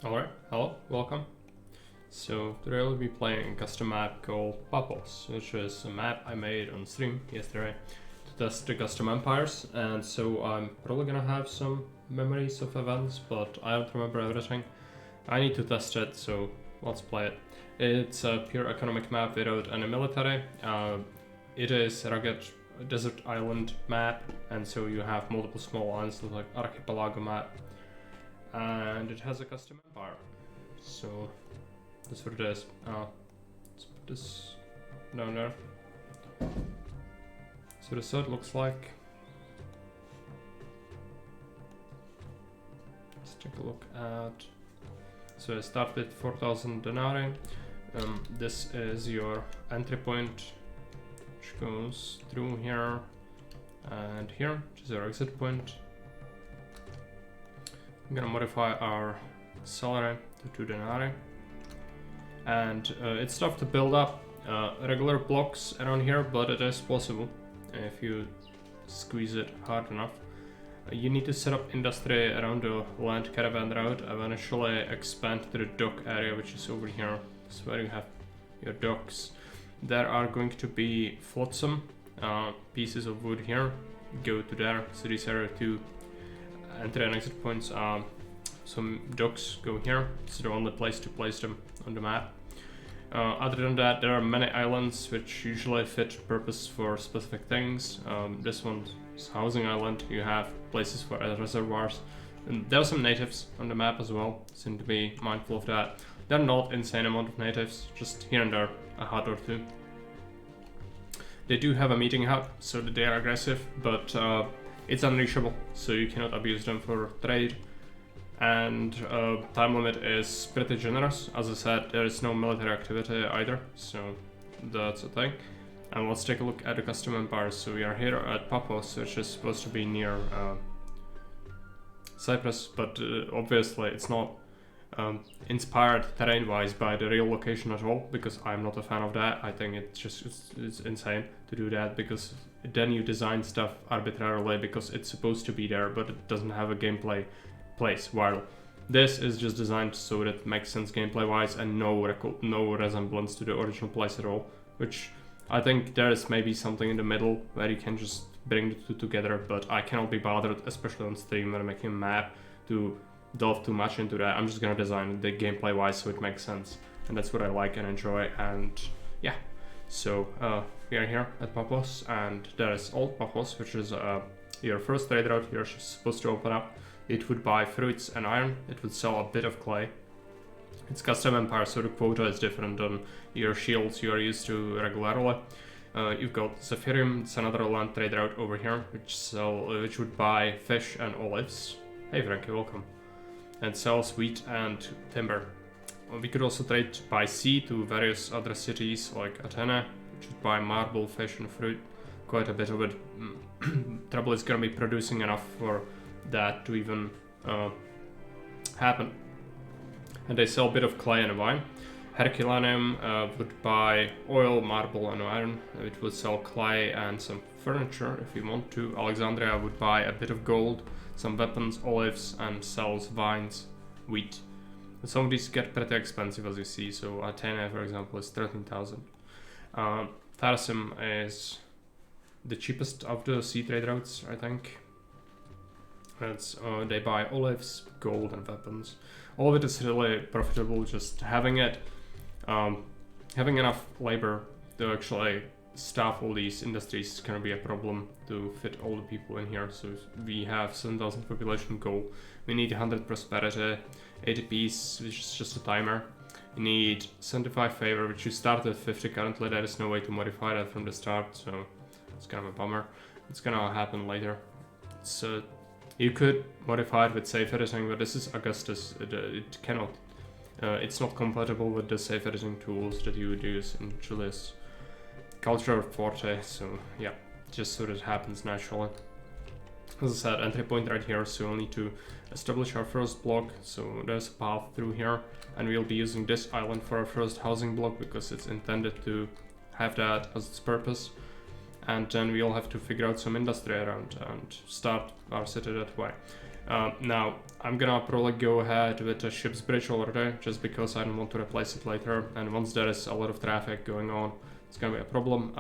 Alright, hello, welcome. So today I'll be playing a custom map called Paphos, which is a map I made on stream yesterday to test the custom empires, and so I'm probably gonna have some memories of events, but I don't remember everything. I need to test it, so let's play it. It's a pure economic map without any military. It is a rugged desert island map, and so you have multiple small islands like archipelago map. And it has a custom empire, so that's what it is. Let's put this down there. So this is what it looks like. Let's take a look at. So I start with 4,000 denarii. This is your entry point, which goes through here and here, which is our exit point. I'm gonna modify our salary to 2 denarii, and it's tough to build up regular blocks around here, but it is possible if you squeeze it hard enough. You need to set up industry around the land caravan route, eventually expand to the dock area, which is over here. That's where you have your docks. There are going to be flotsam pieces of wood here, go to there, so these are 2 entry and exit points. Some docks go here. It's the only place to place them on the map. Other than that, there are many islands which usually fit purpose for specific things. This one's housing island. You have places for reservoirs. And there are some natives on the map as well, so you need to be mindful of that. There are not insane amount of natives, just here and there, a hut or 2. They do have a meeting hut, so that they are aggressive, but it's unreachable, so you cannot abuse them for trade. And time limit is pretty generous. As I said, there is no military activity either, so that's a thing. And let's take a look at the custom empires. So we are here at Paphos, which is supposed to be near Cyprus, but obviously it's not inspired terrain-wise by the real location at all, because I'm not a fan of that. I think it's insane to do that, because then you design stuff arbitrarily because it's supposed to be there, but it doesn't have a gameplay place, while this is just designed so that it makes sense gameplay-wise and no resemblance to the original place at all, which I think there is maybe something in the middle where you can just bring the 2 together, but I cannot be bothered, especially on stream when I'm making a map, to delve too much into that. I'm just gonna design the gameplay wise so it makes sense, and that's what I like and enjoy. And yeah, so we are here at Paphos, and there is Old Paphos, which is your first trade route here. She's supposed to open up. It would buy fruits and iron. It would sell a bit of clay. It's custom empire, so the quota is different than your shields you are used to regularly. You've got Zephyrium. It's another land trade route over here, which would buy fish and olives. Hey Frankie, welcome. And sells wheat and timber. We could also trade by sea to various other cities like Athena, which would buy marble, fish and fruit. Quite a bit of it. Trouble is gonna be producing enough for that to even happen. And they sell a bit of clay and wine. Herculaneum would buy oil, marble and iron. It would sell clay and some furniture if you want to. Alexandria would buy a bit of gold, some weapons, olives, and sells vines, wheat. And some of these get pretty expensive, as you see. So Athena, for example, is 13,000. Tharasim is the cheapest of the sea trade routes, I think. They buy olives, gold, and weapons. All of it is really profitable. Just having enough labor to actually staff all these industries is going to be a problem to fit all the people in here. So we have 7,000 population goal. We need 100 prosperity, 80 peace, which is just a timer. You need 75 favor, which you start at 50 currently. There is no way to modify that from the start, so it's kind of a bummer. It's gonna happen later. So you could modify it with safe editing, but this is Augustus. It cannot. It's not compatible with the safe editing tools that you would use in Julius. Culture forte, so yeah, just so that it happens naturally. As I said, entry point right here, so we'll need to establish our first block. So there's a path through here, and we'll be using this island for our first housing block because it's intended to have that as its purpose. And then we'll have to figure out some industry around and start our city that way. Now, I'm gonna probably go ahead with a ship's bridge already, just because I don't want to replace it later, and once there is a lot of traffic going on, it's gonna be a problem.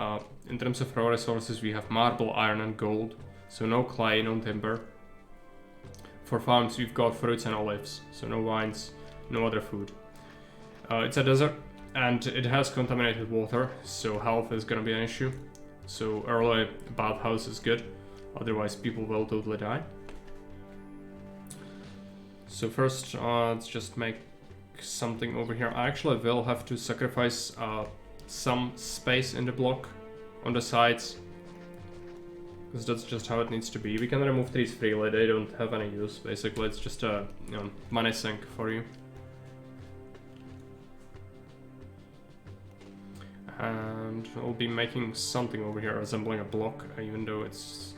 In terms of raw resources, we have marble, iron, and gold, so no clay, no timber. For farms, we've got fruits and olives, so no wines, no other food. It's a desert, and it has contaminated water, so health is gonna be an issue. So early bathhouse is good, otherwise people will totally die. So first, let's just make something over here. I actually will have to sacrifice some space in the block on the sides, because that's just how it needs to be. We can remove trees freely, they don't have any use, basically. It's just a money sink for you. And I'll be making something over here resembling a block, even though it's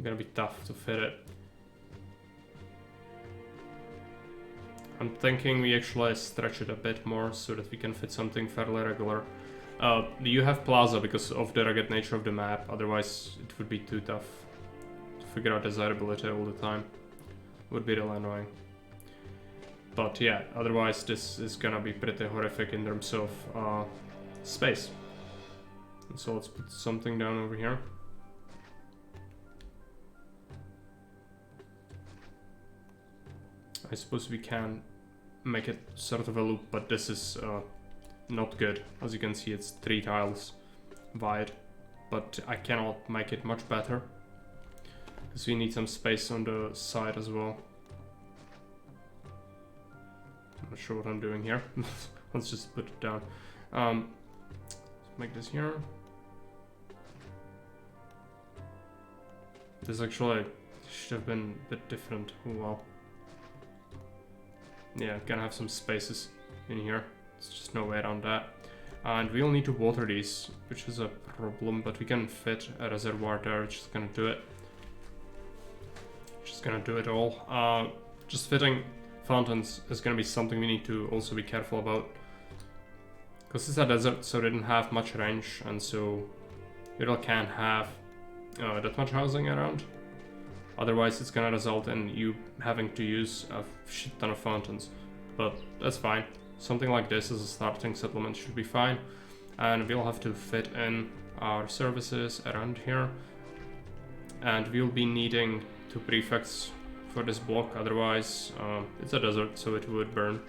gonna be tough to fit it. I'm thinking we actually stretch it a bit more so that we can fit something fairly regular. You have plaza because of the rugged nature of the map, otherwise it would be too tough to figure out desirability all the time. Would be really annoying. But yeah, otherwise this is gonna be pretty horrific in terms of space. And so let's put something down over here. I suppose we can make it sort of a loop, but this is not good. As you can see, it's 3 tiles wide, but I cannot make it much better because we need some space on the side as well. I'm not sure what I'm doing here. Let's just put it down. Let's make this here. This actually should have been a bit different. Oh, wow. Yeah, gonna have some spaces in here. There's just no way around that. And we'll need to water these, which is a problem, but we can fit a reservoir there, which is gonna do it. Just gonna do it all. Just fitting fountains is gonna be something we need to also be careful about. Because it's a desert, so they didn't have much range, and so you really can't have that much housing around. Otherwise, it's gonna result in you having to use a shit ton of fountains. But that's fine. Something like this as a starting settlement should be fine. And we'll have to fit in our services around here. And we'll be needing 2 prefects for this block, otherwise it's a desert, so it would burn.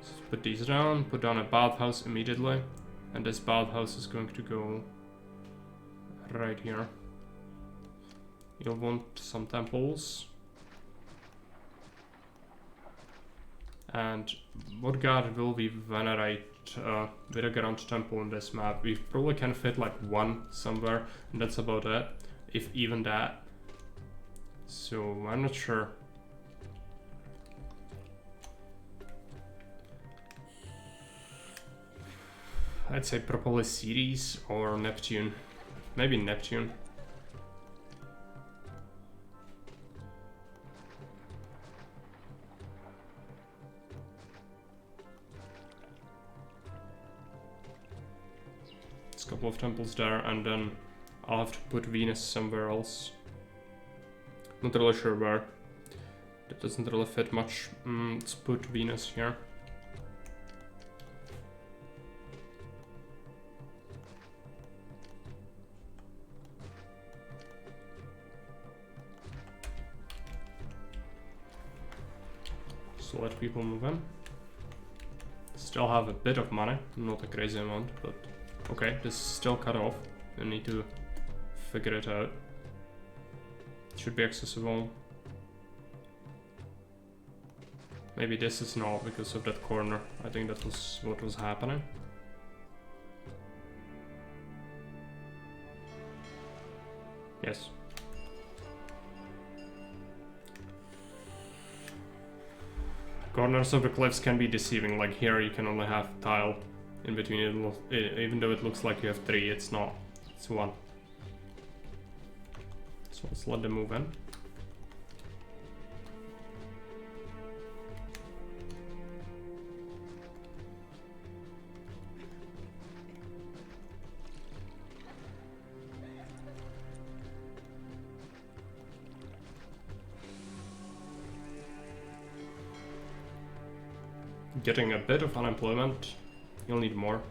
So put these down, put down a bathhouse immediately. And this bathhouse is going to go right here. You'll want some temples. And what god will we venerate with a grand temple in this map? We probably can fit like 1 somewhere, and that's about it, if even that. So I'm not sure. I'd say probably Ceres or Neptune. Maybe Neptune. Couple of temples there, and then I'll have to put Venus somewhere else. Not really sure where. That doesn't really fit much. Let's put Venus here. So let people move in. Still have a bit of money, not a crazy amount, but okay, this is still cut off. I need to figure it out. It should be accessible. Maybe this is not because of that corner. I think that was what was happening. Yes. Corners of the cliffs can be deceiving, like here you can only have tile in between it, even though it looks like you have 3, it's not, it's 1. So let's let them move in. getting a bit of unemployment. You'll need more.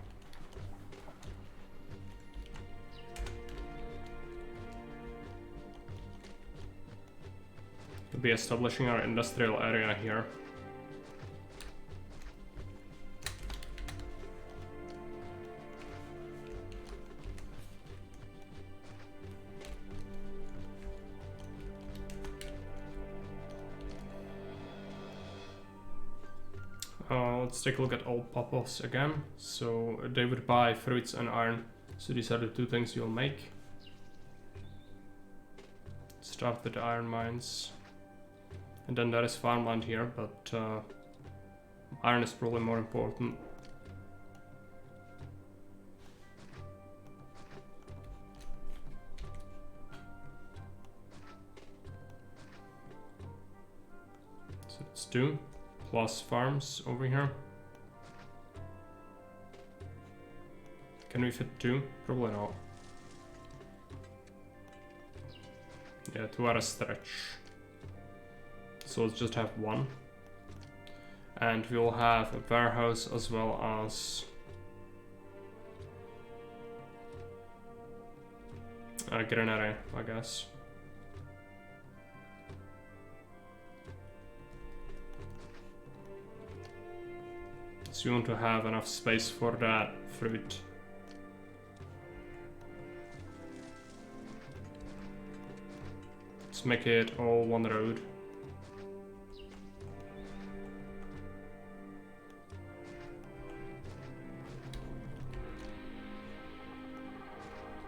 We'll be establishing our industrial area here. Let's take a look at old Paphos again. So they would buy fruits and iron. So these are the two things you'll make. Start with the iron mines. And then there is farmland here, but iron is probably more important. So it's 2 plus farms over here. Can we fit 2? Probably not. Yeah, 2 are a stretch. So let's just have 1. And we'll have a warehouse as well as a granary, I guess. So you want to have enough space for that fruit. Let's make it all one road.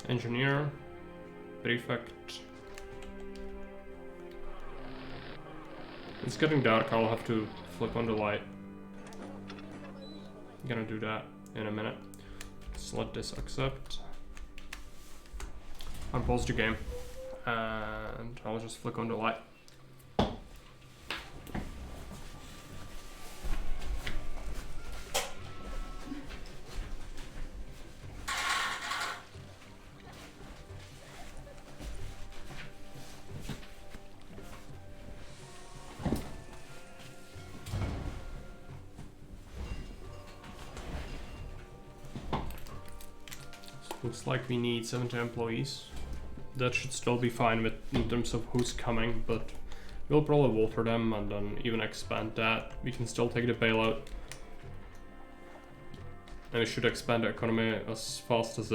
Engineer, prefect. It's getting dark, I'll have to flip on the light. I'm gonna do that in a minute. Let's let this accept. Unpause the game. And I'll just flick on the light. Looks like we need 70 employees. That should still be fine with in terms of who's coming, but we'll probably water them and then even expand that. We can still take the bailout. And we should expand the economy as fast as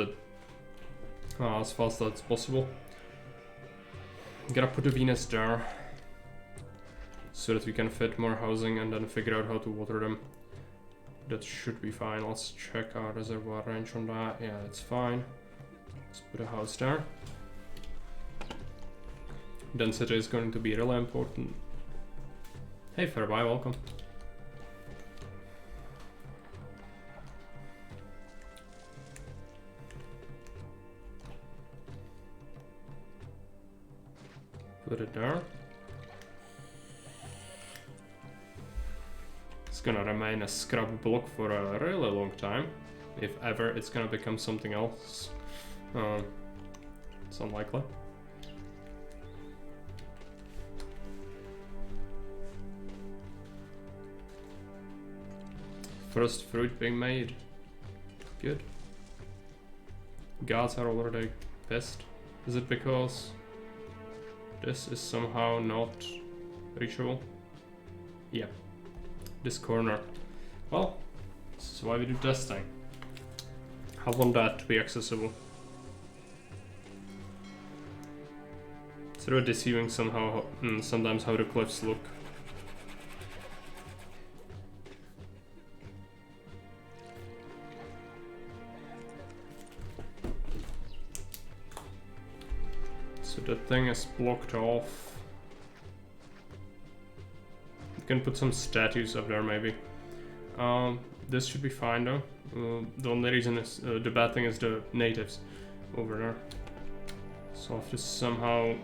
possible. Gotta put the Venus there so that we can fit more housing and then figure out how to water them. That should be fine. Let's check our reservoir range on that. Yeah, it's fine. Let's put a house there. Density is going to be really important. Hey Fairby, welcome. Put it there. It's gonna remain a scrap block for a really long time. If ever it's gonna become something else. It's unlikely. First fruit being made. Good. Gods are already pissed. Is it because this is somehow not reachable? Yeah. This corner. Well, this is why we do testing. I want that to be accessible. It's really deceiving somehow, sometimes how the cliffs look. So the thing is blocked off. You can put some statues up there maybe. This should be fine though. The only reason is, the bad thing is the natives over there. So I'll have to somehow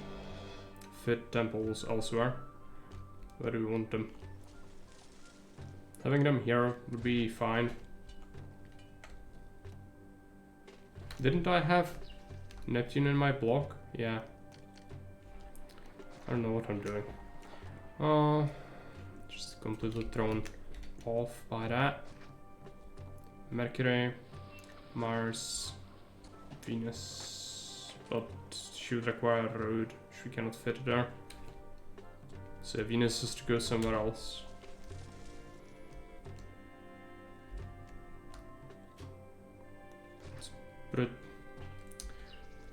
fit temples elsewhere. Where do we want them? Having them here would be fine. Didn't I have Neptune in my block? Yeah. I don't know what I'm doing. Just completely thrown off by that. Mercury, Mars, Venus, but she would require a road, which we cannot fit there. So Venus has to go somewhere else. Let's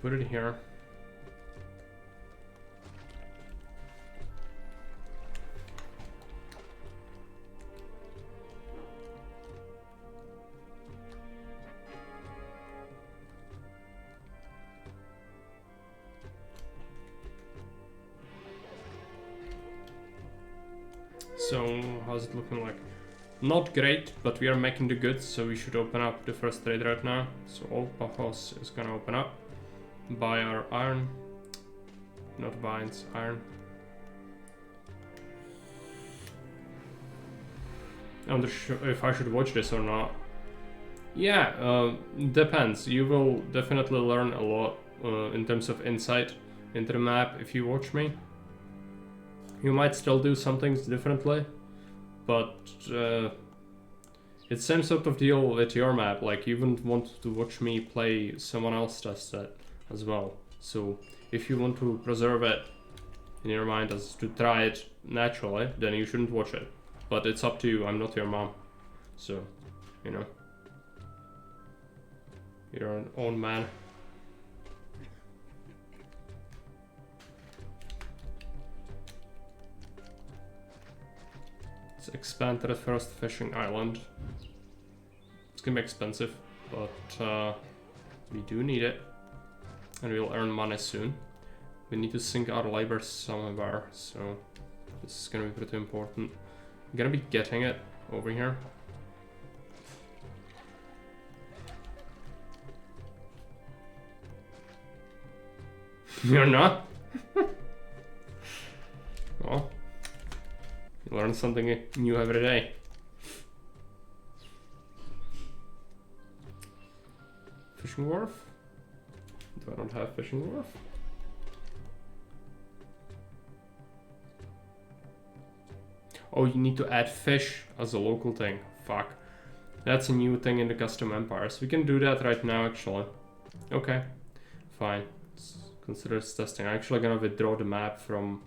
put it here. So how's it looking like? Not great, but we are making the goods, so we should open up the first trade right now. So all Paphos is gonna open up. Buy our iron. Not buy, it's iron. I wonder if I should watch this or not. Yeah, depends. You will definitely learn a lot in terms of insight into the map if you watch me. You might still do some things differently, but it's same sort of deal with your map. Like, you wouldn't want to watch me play someone else test it as well. So if you want to preserve it in your mind as to try it naturally, then you shouldn't watch it. But it's up to you. I'm not your mom, so you know, you're an own man. Expand to the first fishing island. It's gonna be expensive, but we do need it, and we'll earn money soon. We need to sink our labor somewhere, so this is gonna be pretty important. I'm gonna be getting it over here. You're not? Well, you learn something new every day. Fishing wharf? Do I not have fishing wharf? Oh, you need to add fish as a local thing. Fuck. That's a new thing in the custom empires. We can do that right now, actually. Okay. Fine. Let's consider it's testing. I'm actually gonna withdraw the map from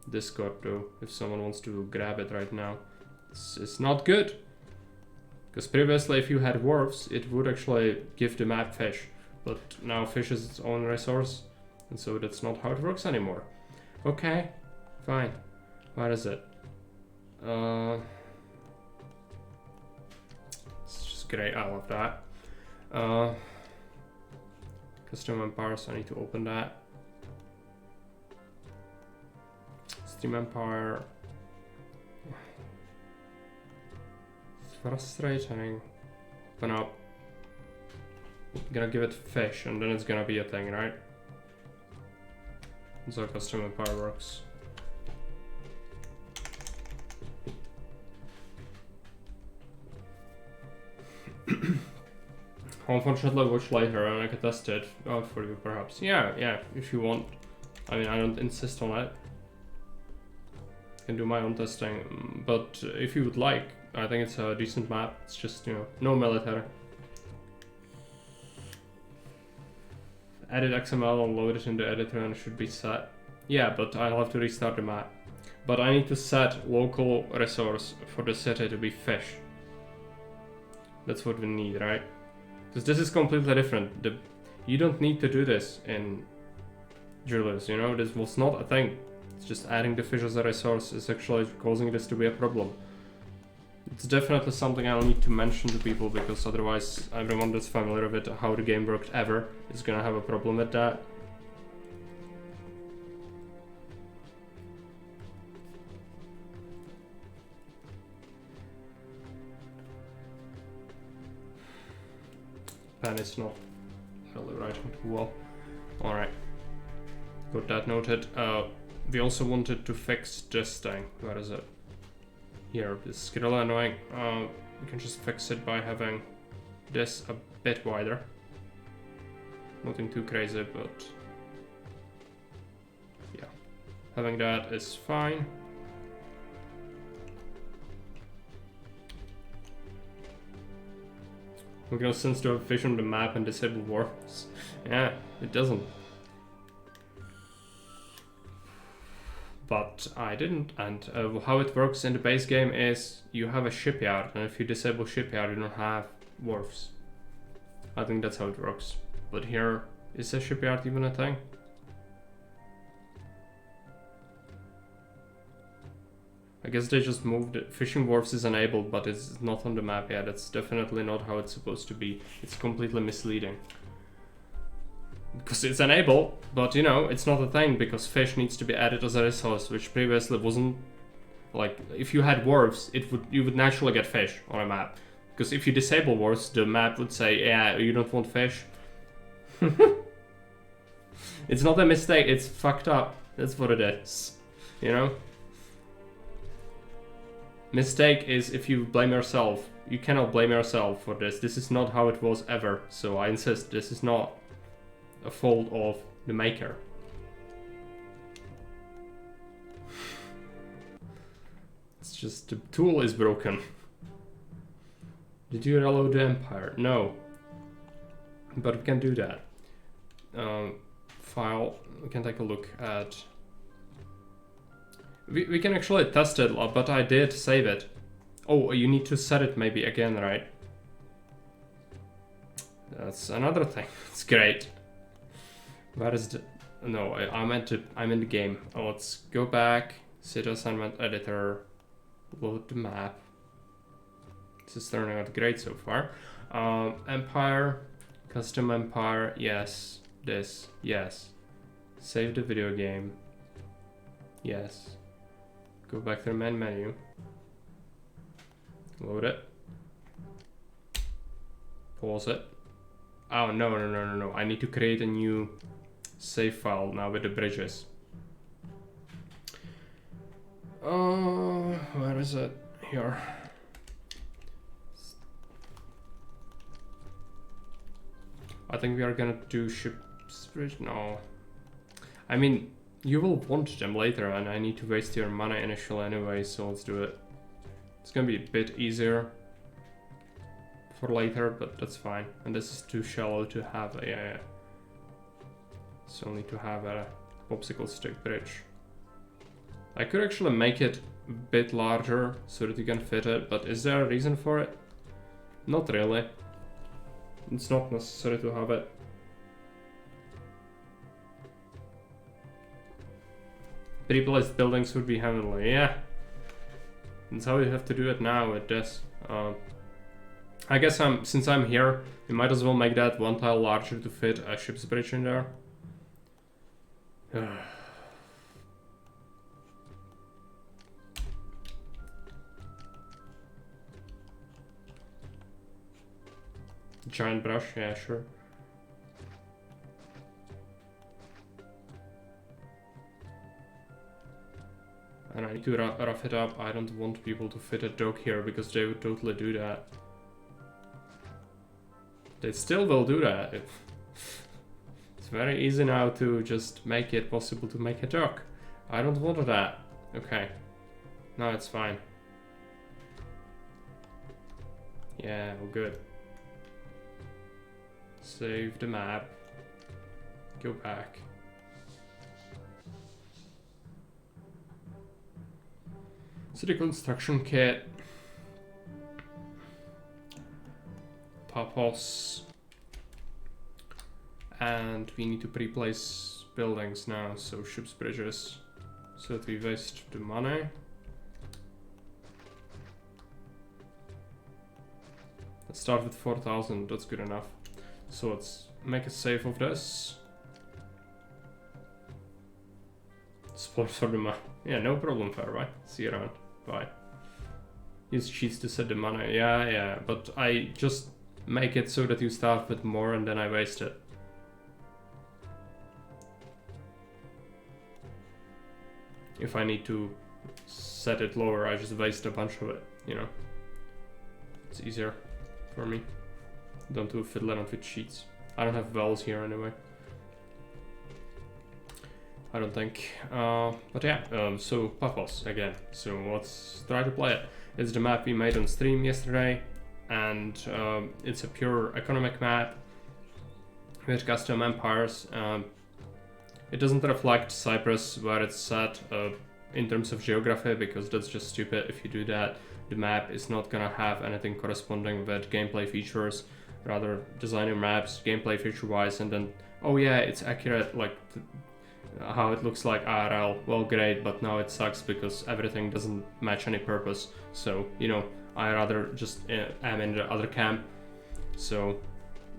Discord though, if someone wants to grab it right now. It's not good. Because previously if you had wharfs, it would actually give the map fish. But now fish is its own resource, and so that's not how it works anymore. Okay, fine. Where is it? It's just great, I love that. Custom empires, I need to open that. Steam Empire. It's frustrating. Open up. Gonna give it fish and then it's gonna be a thing, right? That's how Custom Empire works. Unfortunately, watch later and I can test it out for you perhaps. Yeah, if you want. I mean, I don't insist on it. Can do my own testing, but if you would like, I think it's a decent map. It's just, you know, no military. Edit XML and load it in the editor and it should be set. Yeah, but I'll have to restart the map. But I need to set local resource for the city to be fish. That's what we need, right? Because this is completely different. You don't need to do this in Julius, you know? This was not a thing. It's just adding the fish as a resource is actually causing this to be a problem. It's definitely something I'll need to mention to people, because otherwise everyone that's familiar with how the game worked ever is gonna have a problem with that. Pen is not really writing too well. Alright. Got that noted. We also wanted to fix this thing. Where is it? Here. This is really annoying. We can just fix it by having this a bit wider. Nothing too crazy, but yeah. Having that is fine. Make no sense to have fish on the map and disable wharfs. Yeah, it doesn't. But I didn't, and how it works in the base game is you have a shipyard, and if you disable shipyard, you don't have wharfs. I think that's how it works. But here, is a shipyard even a thing? I guess they just moved it. Fishing wharfs is enabled, but it's not on the map yet. That's definitely not how it's supposed to be. It's completely misleading. Because it's enabled, but you know, it's not a thing because fish needs to be added as a resource, which previously wasn't. Like, if you had wharfs, you would naturally get fish on a map. Because if you disable wharfs, the map would say, yeah, you don't want fish. It's not a mistake, it's fucked up. That's what it is. You know? Mistake is if you blame yourself. You cannot blame yourself for this. This is not how it was ever. So I insist, this is not a fault of the maker. It's just the tool is broken. Did you reload the Empire? No. But we can do that. File, we can take a look at... We can actually test it, but I did save it. Oh, you need to set it maybe again, right? That's another thing. It's great. Where is the... No, I'm in the game. Oh, let's go back. Set assignment editor. Load the map. This is turning out great so far. Empire. Custom Empire. Yes. This. Yes. Save the video game. Yes. Go back to the main menu. Load it. Pause it. Oh, no. I need to create a new save file now with the bridges. Where is it? Here. I think we are gonna do ship's bridge. No. I mean, you will want them later, and I need to waste your mana initially anyway, so let's do it. It's gonna be a bit easier for later, but that's fine. And this is too shallow to have a... Yeah. So need to have a popsicle stick bridge. I could actually make it a bit larger so that you can fit it, but is there a reason for it? Not really. It's not necessary to have it. Pre-placed buildings would be heavenly, yeah. That's how you have to do it now with this. I guess since I'm here, we might as well make that one tile larger to fit a ship's bridge in there. Giant brush, yeah, sure. And I need to rough it up. I don't want people to fit a dock here because they would totally do that. They still will do that. It's very easy now to just make it possible to make a dock. I don't want that. Okay. No, it's fine. Yeah, we're good. Save the map. Go back. City construction kit. Paphos. And we need to pre-place buildings now, so ships, bridges, so that we waste the money. Let's start with 4,000, that's good enough. So let's make a save of this. Support for the money. Yeah, no problem, Fairway. See you around. Bye. Use cheats to set the money. Yeah, but I just make it so that you start with more and then I waste it. If I need to set it lower, I just waste a bunch of it, you know. It's easier for me. Don't do fiddle around with cheats. I don't have wells here anyway. I don't think. But yeah, so Paphos again. So let's try to play it. It's the map we made on stream yesterday. and it's a pure economic map with custom empires. It doesn't reflect Cyprus where it's set in terms of geography, because that's just stupid. If you do that, the map is not gonna have anything corresponding with gameplay features. Rather, design your maps gameplay feature wise, and then, oh yeah, it's accurate, like how it looks like IRL. Well, great, but now it sucks because everything doesn't match any purpose. So, you know, I rather just am in the other camp. So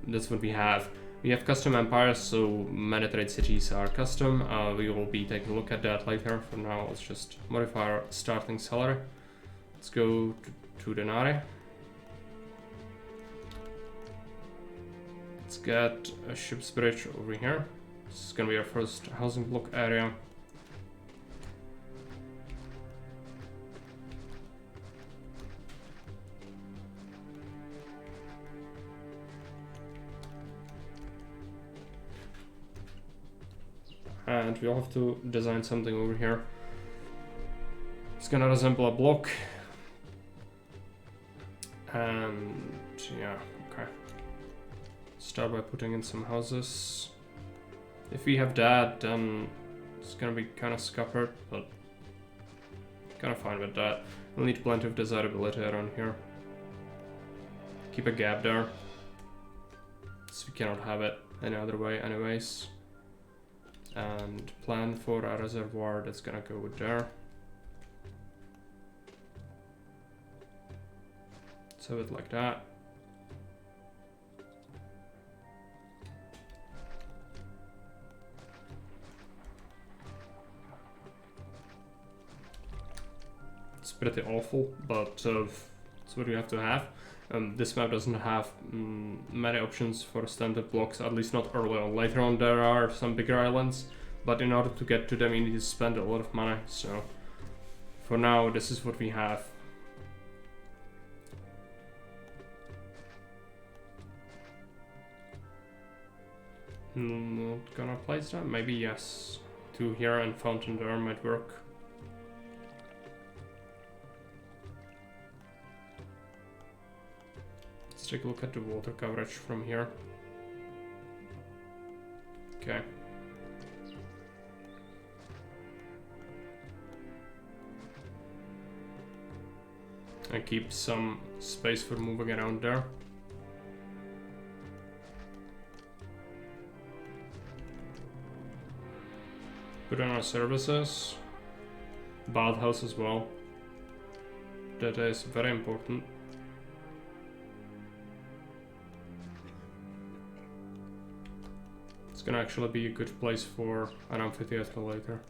that's what we have. We have custom empires, so many trade cities are custom. We will be taking a look at that later. For now, let's just modify our starting salary. Let's go to denarii. Let's get a ship's bridge over here. This is gonna be our first housing block area. And we'll have to design something over here. It's gonna resemble a block. And yeah, okay. Start by putting in some houses. If we have that, then it's gonna be kind of scuppered, but kind of fine with that. We'll need plenty of desirability around here. Keep a gap there, so we cannot have it any other way anyways. And plan for a reservoir that's gonna go with there. So it like that. It's pretty awful, but it's what you have to have. This map doesn't have many options for standard blocks, at least not early on. Later on there are some bigger islands, but in order to get to them you need to spend a lot of money, so for now this is what we have. Not gonna place them? Maybe yes. 2 here and fountain there might work. Let's take a look at the water coverage from here. Okay. And keep some space for moving around there. Put on our services. Bathhouse as well. That is very important. It's gonna actually be a good place for an amphitheater later.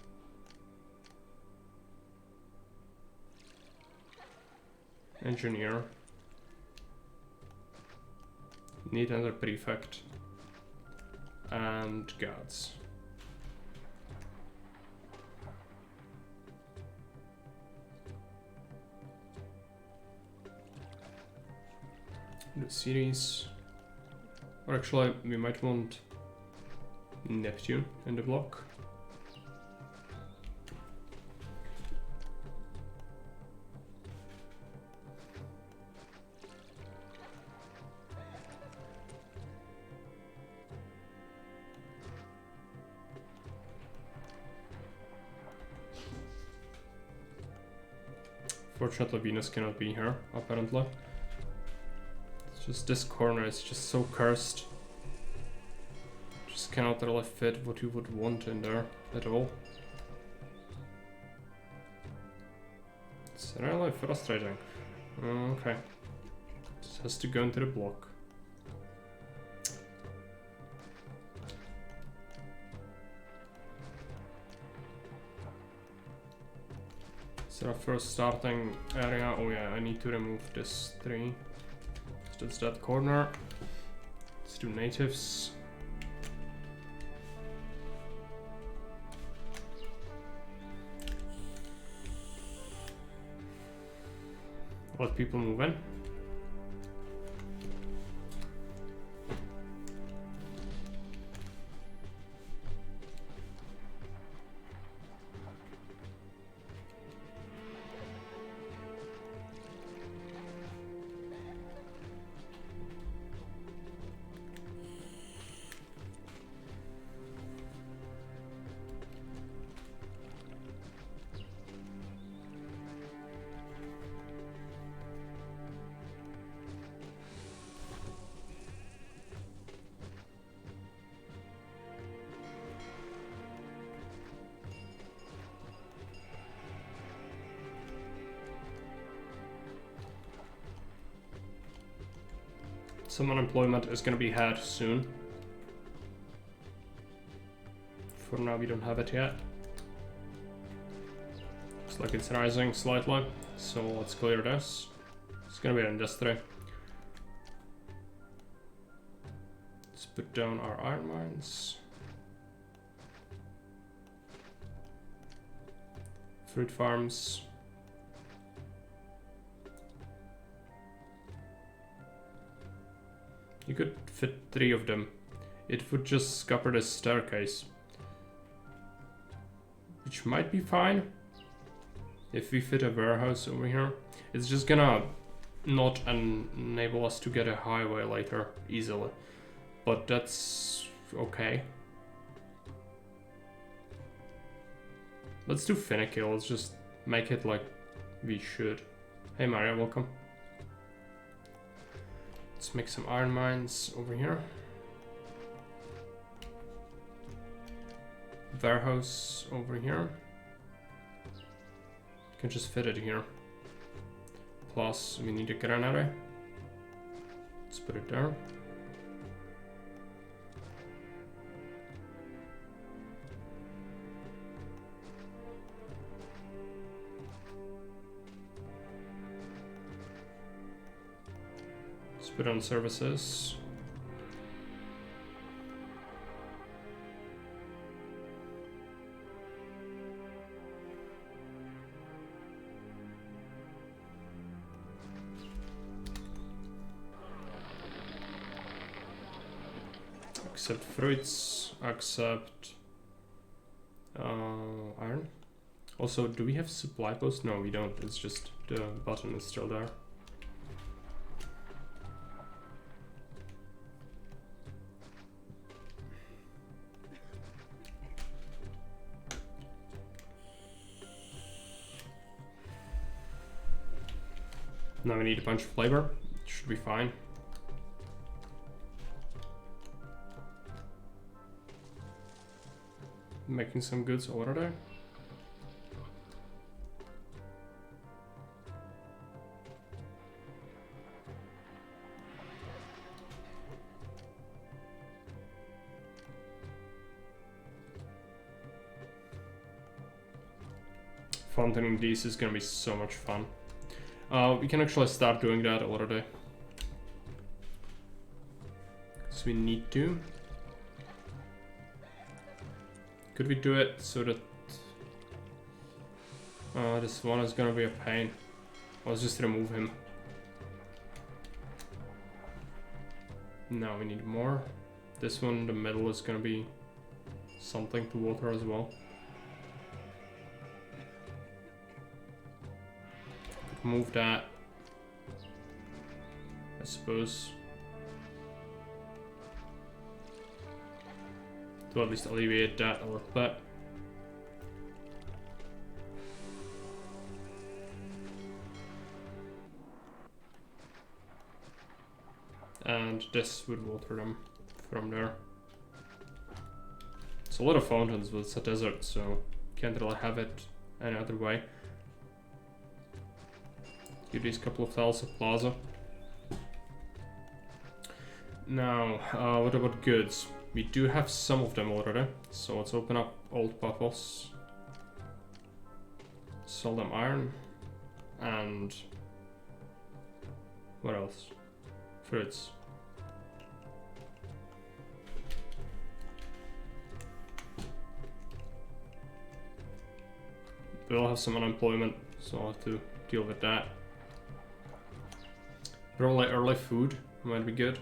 Engineer. Need another prefect. And guards. The series. Or actually, we might want Neptune in the block. Fortunately, Venus cannot be here, apparently. It's just this corner is just so cursed. Just cannot really fit what you would want in there at all. It's really frustrating. Okay. Just has to go into the block. So our first starting area, oh yeah, I need to remove this 3. So that's that corner. Let's do natives. Let people move in. Some unemployment is gonna be had soon. For now, we don't have it yet. Looks like it's rising slightly, so let's clear this. It's gonna be an industry. Let's put down our iron mines. Fruit farms. You could fit 3 of them. It would just scupper the staircase. Which might be fine. If we fit a warehouse over here. It's just gonna not enable us to get a highway later easily. But that's okay. Let's do finicky. Let's just make it like we should. Hey Mario, welcome. Let's make some iron mines over here. Warehouse over here. Can just fit it here. Plus, we need a granary. Let's put it there. Let's put on services. Accept fruits, accept iron. Also, do we have supply post? No, we don't. It's just the button is still there. Now we need a bunch of labor. Should be fine. Making some goods already. Fountaining these is gonna be so much fun. We can actually start doing that already. Because we need to. Could we do it so that this one is gonna be a pain? Let's just remove him. Now we need more. This one in the middle is gonna be something to water as well. Move that, I suppose, to at least alleviate that a little bit. And this would water them from there. It's a lot of fountains, but it's a desert, so can't really have it any other way. Give these couple of tiles of plaza. Now, what about goods? We do have some of them already, so let's open up old Paphos. Sell them iron. And what else? Fruits. We'll have some unemployment, so I'll have to deal with that. Early food might be good.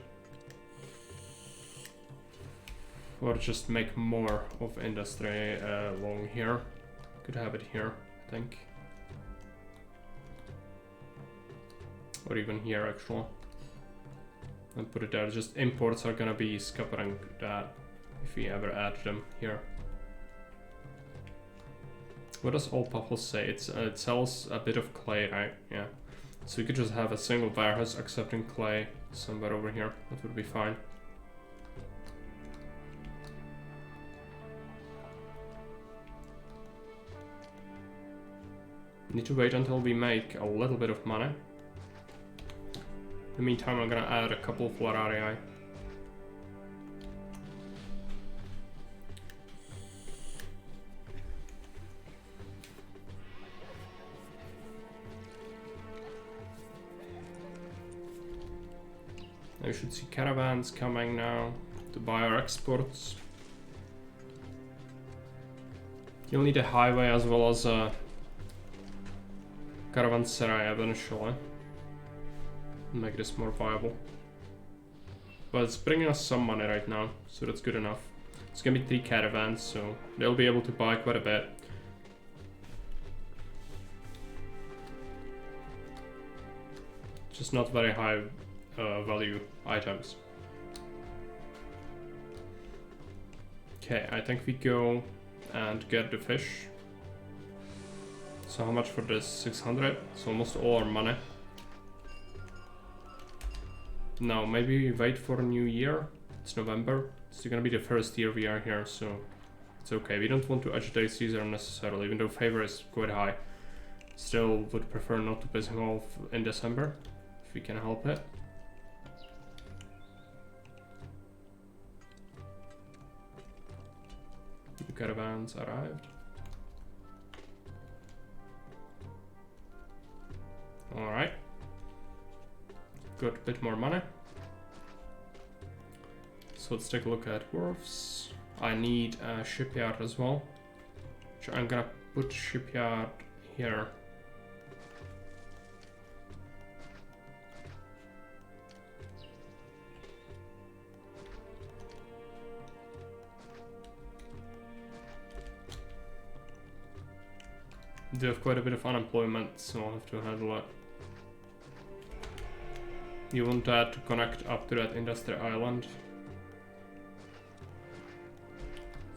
Or just make more of industry along here. Could have it here, I think. Or even here, actually. And put it there. Just imports are gonna be scuppering that if we ever add them here. What does all Paphos say? It sells a bit of clay, right? Yeah. So we could just have a single warehouse accepting clay somewhere over here. That would be fine. Need to wait until we make a little bit of money. In the meantime, I'm gonna add a couple of Florarii. We should see caravans coming now to buy our exports. You'll need a highway as well as a caravanserai eventually. Make this more viable. But it's bringing us some money right now, so that's good enough. It's gonna be 3 caravans, so they'll be able to buy quite a bit. Just not very high value items. Okay, I think we go and get the fish. So how much for this? 600? It's almost all our money. No, maybe we wait for a new year. It's November. It's gonna be the first year we are here, so it's okay. We don't want to agitate Caesar unnecessarily, even though favor is quite high. Still would prefer not to piss him off in December, if we can help it. The caravans arrived. Alright. Got a bit more money. So let's take a look at wharves. I need a shipyard as well. So I'm gonna put shipyard here. They have quite a bit of unemployment, so I'll have to handle it. You want that to connect up to that industry island.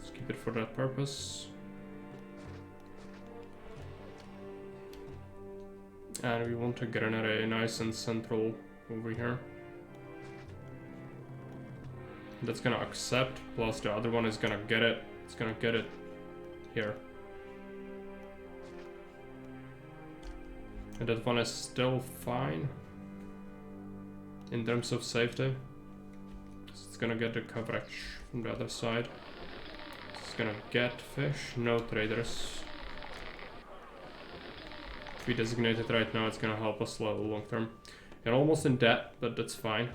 Let's keep it for that purpose. And we want a granary nice and central over here. That's gonna accept, plus the other one is gonna get it. It's gonna get it here. And that one is still fine in terms of safety. It's gonna get the coverage from the other side. It's gonna get fish, no traders. If we designate it right now, it's gonna help us long term. You're almost in debt, but that's fine.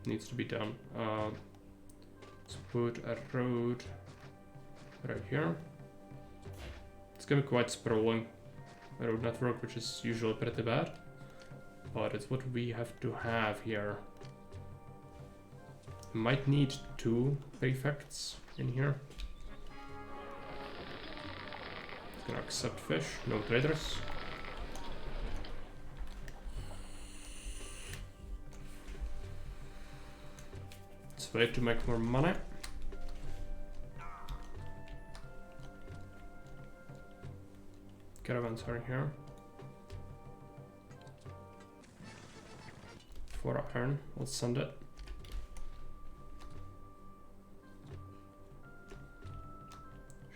Needs to be done. Let's put a road right here. It's gonna be quite sprawling. A road network, which is usually pretty bad, but it's what we have to have here. Might need 2 prefects in here. It's gonna accept fish, no traders. Let's wait to make more money. Caravans are here. 4 iron, let's send it.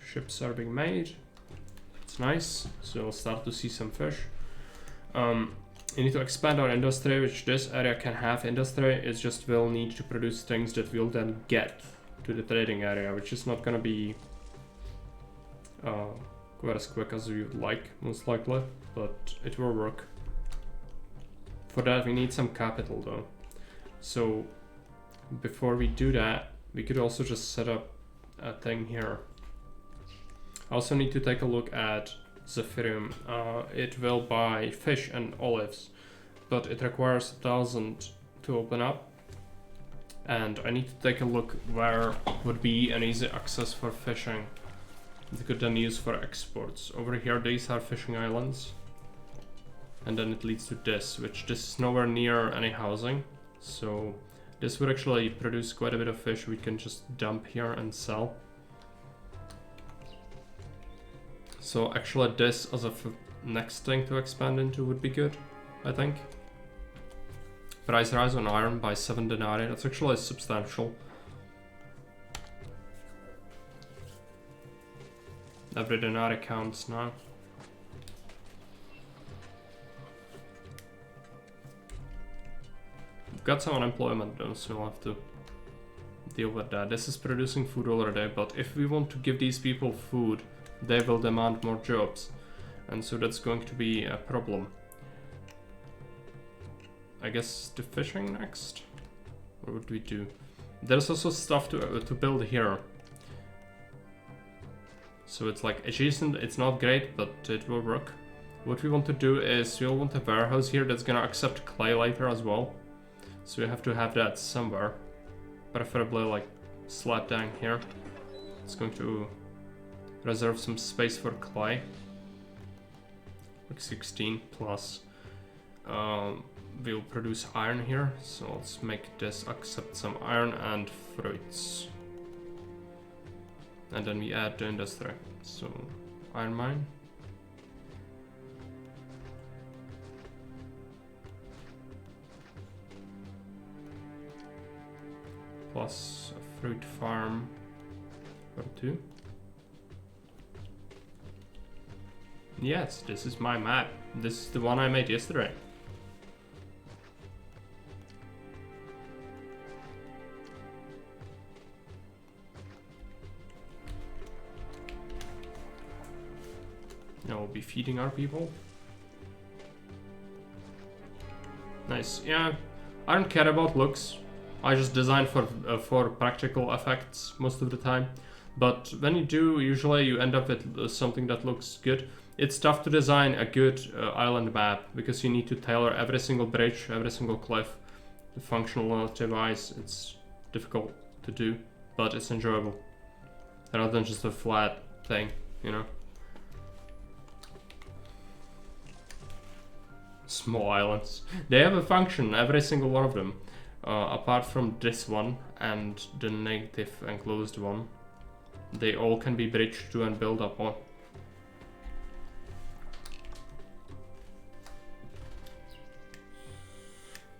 Ships are being made. It's nice, so we'll start to see some fish. You need to expand our industry, which this area can have industry. It's just we'll need to produce things that we'll then get to the trading area, which is not gonna be quite as quick as we would like, most likely, but it will work. For that we need some capital though. So before we do that, we could also just set up a thing here. I also need to take a look at Zephyrium. It will buy fish and olives, but it requires 1,000 to open up. And I need to take a look where would be an easy access for fishing. It could then use for exports. Over here, these are fishing islands. And then it leads to this, which this is nowhere near any housing. So this would actually produce quite a bit of fish we can just dump here and sell. So actually this as a next thing to expand into would be good, I think. Price rise on iron by 7 denarii, that's actually substantial. Every denarii counts now. got some unemployment though, so we'll have to deal with that. This is producing food already, but if we want to give these people food, they will demand more jobs. And so that's going to be a problem. I guess the fishing next? What would we do? There's also stuff to build here. So it's like adjacent, it's not great, but it will work. What we want to do is we'll want a warehouse here that's gonna accept clay later as well. So we have to have that somewhere. Preferably like slap down here. It's going to reserve some space for clay. Like 16 plus. We'll produce iron here, so let's make this accept some iron and fruits. And then we add the industry. So iron mine. Plus a fruit farm or 2. Yes, this is my map. This is the one I made yesterday. Now we'll be feeding our people. Nice. Yeah, I don't care about looks. I just design for practical effects most of the time. But when you do, usually you end up with something that looks good. It's tough to design a good island map because you need to tailor every single bridge, every single cliff, functionality-wise. It's difficult to do, but it's enjoyable. Rather than just a flat thing, you know. Small islands. They have a function, every single one of them. Apart from this one and the native enclosed one. They all can be bridged to and built upon.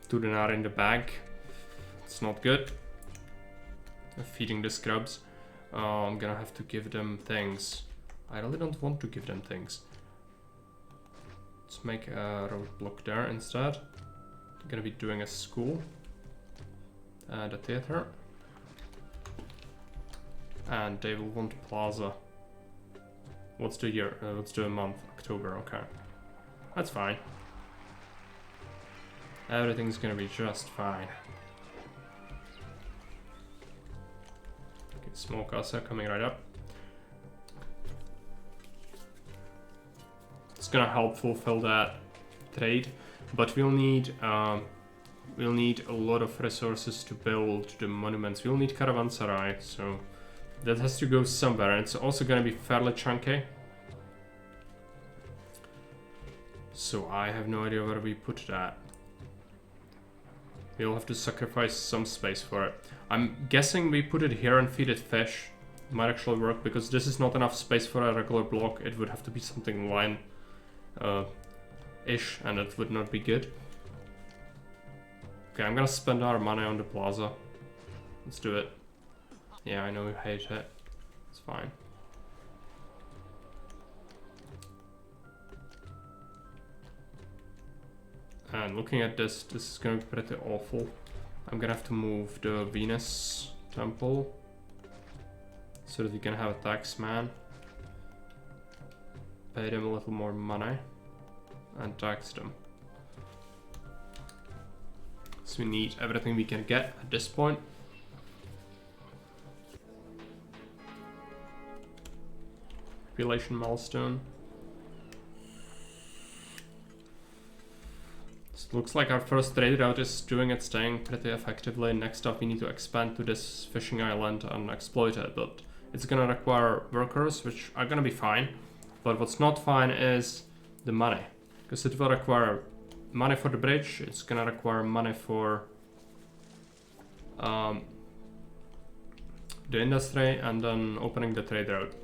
Two dinar in the bag. It's not good. Feeding the scrubs. I'm gonna have to give them things. I really don't want to give them things. Let's make a roadblock there instead. I'm gonna be doing a school. And a theater. And they will want plaza. What's the year? Let's do a month. October, okay. That's fine. Everything's gonna be just fine. Okay, small casa coming right up. It's gonna help fulfill that trade, but we'll need a lot of resources to build the monuments. We'll need caravanserai, so that has to go somewhere, and it's also gonna be fairly chunky. So I have no idea where we put that. We'll have to sacrifice some space for it. I'm guessing we put it here and feed it fish. It might actually work, because this is not enough space for a regular block. It would have to be something line-ish, and it would not be good. Okay, I'm gonna spend our money on the plaza. Let's do it. Yeah, I know you hate it. It's fine. And looking at this, this is gonna be pretty awful. I'm gonna have to move the Venus temple so that we can have a taxman. Pay them a little more money and tax them. So we need everything we can get at this point. Population milestone. So it looks like our first trade route is doing its thing pretty effectively. Next up we need to expand to this fishing island and exploit it, but it's gonna require workers, which are gonna be fine. But what's not fine is the money, because it will require money for the bridge, it's gonna require money for the industry, and then opening the trade route.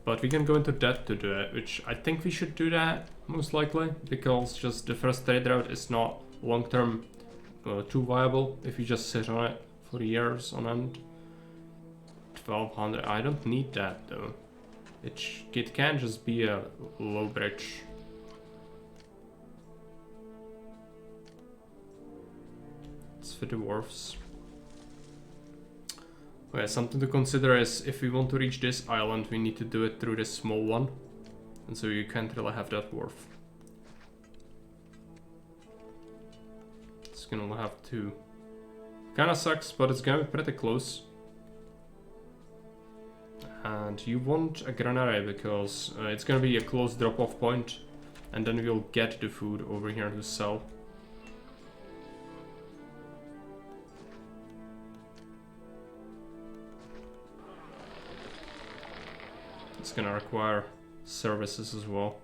But we can go into debt to do it, which I think we should do that, most likely, because just the first trade route is not long-term too viable if you just sit on it for years on end. 1200, I don't need that though. It can just be a low bridge. It's with the dwarves. Okay, something to consider is if we want to reach this island, we need to do it through this small one. And so you can't really have that wharf. It's gonna have two. Kinda sucks, but it's gonna be pretty close. And you want a granary because it's gonna be a close drop-off point, and then we'll get the food over here to sell. It's gonna require services as well.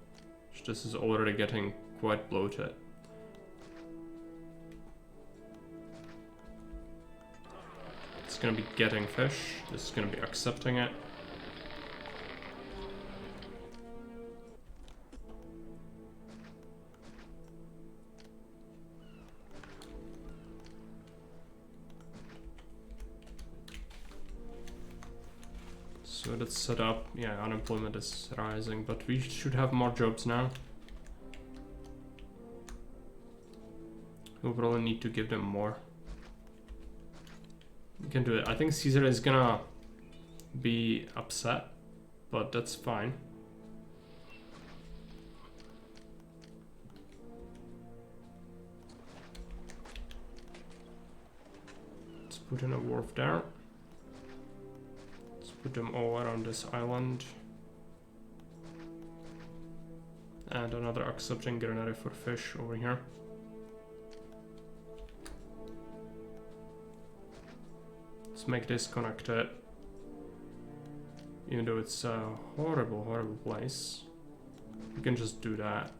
This is already getting quite bloated. It's gonna be getting fish. This is gonna be accepting it. So that's set up. Yeah, unemployment is rising, but we should have more jobs now. We'll probably need to give them more. We can do it. I think Caesar is gonna be upset, but that's fine. Let's put in a wharf there. Put them all around this island. And another accepting granary for fish over here. Let's make this connected. Even though it's a horrible, horrible place. We can just do that.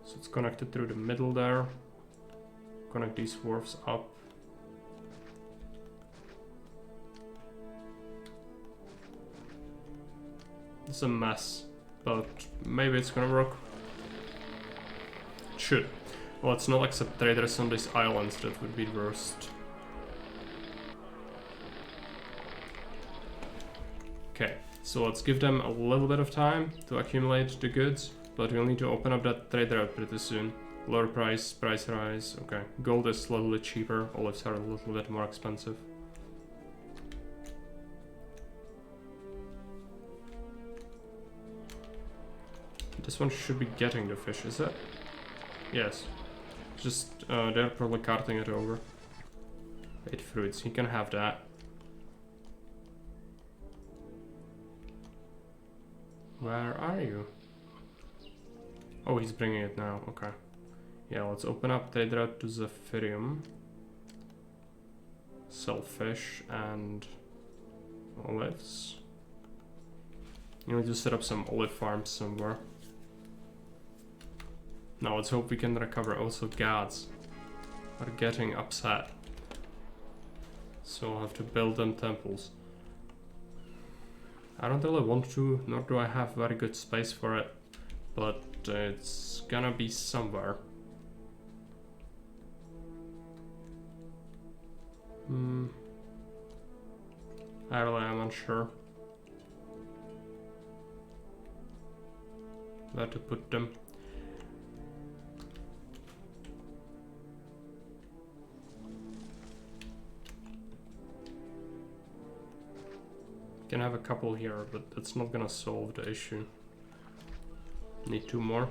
So it's connected through the middle there. Connect these wharfs up. It's a mess, but maybe it's gonna work. It should. Well, let's not accept traders on these islands, that would be the worst. Okay, so let's give them a little bit of time to accumulate the goods. But we'll need to open up that trade route pretty soon. Lower price, price rise, okay. Gold is a little bit cheaper, olives are a little bit more expensive. This one should be getting the fish, is it? Yes. Just, they're probably carting it over. 8 fruits, he can have that. Where are you? Oh, he's bringing it now, okay. Yeah, let's open up trade route to Zephyrium. Sell fish and olives. You need to set up some olive farms somewhere. Now let's hope we can recover. Also, gods are getting upset. So I'll have to build them temples. I don't really want to, nor do I have very good space for it. But it's gonna be somewhere. I really am unsure where to put them. Can have a couple here, but that's not gonna solve the issue. Need 2 more.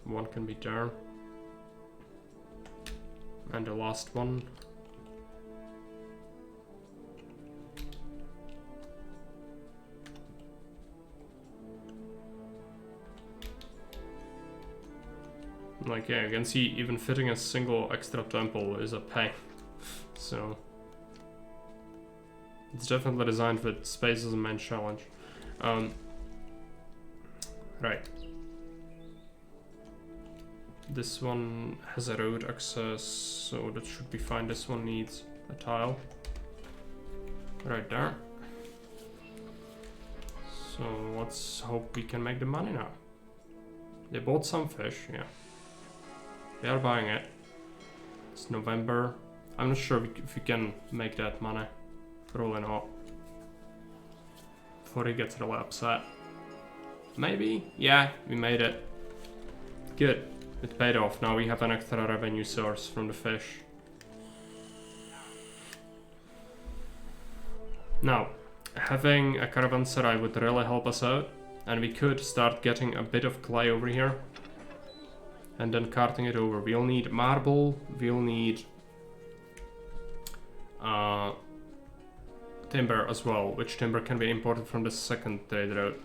One can be there. And the last one. Like, yeah, you can see even fitting a single extra temple is a pain. So it's definitely designed with space as a main challenge. Right. This one has a road access, so that should be fine. This one needs a tile. Right there. So let's hope we can make the money now. They bought some fish, yeah. They are buying it. It's November. I'm not sure if we can make that money. Probably not. Before he gets really upset. Maybe? Yeah, we made it. Good. It paid off. Now we have an extra revenue source from the fish. Now, having a caravanserai would really help us out. And we could start getting a bit of clay over here. And then carting it over. We'll need marble. We'll need timber as well. Which timber can be imported from the second trade route.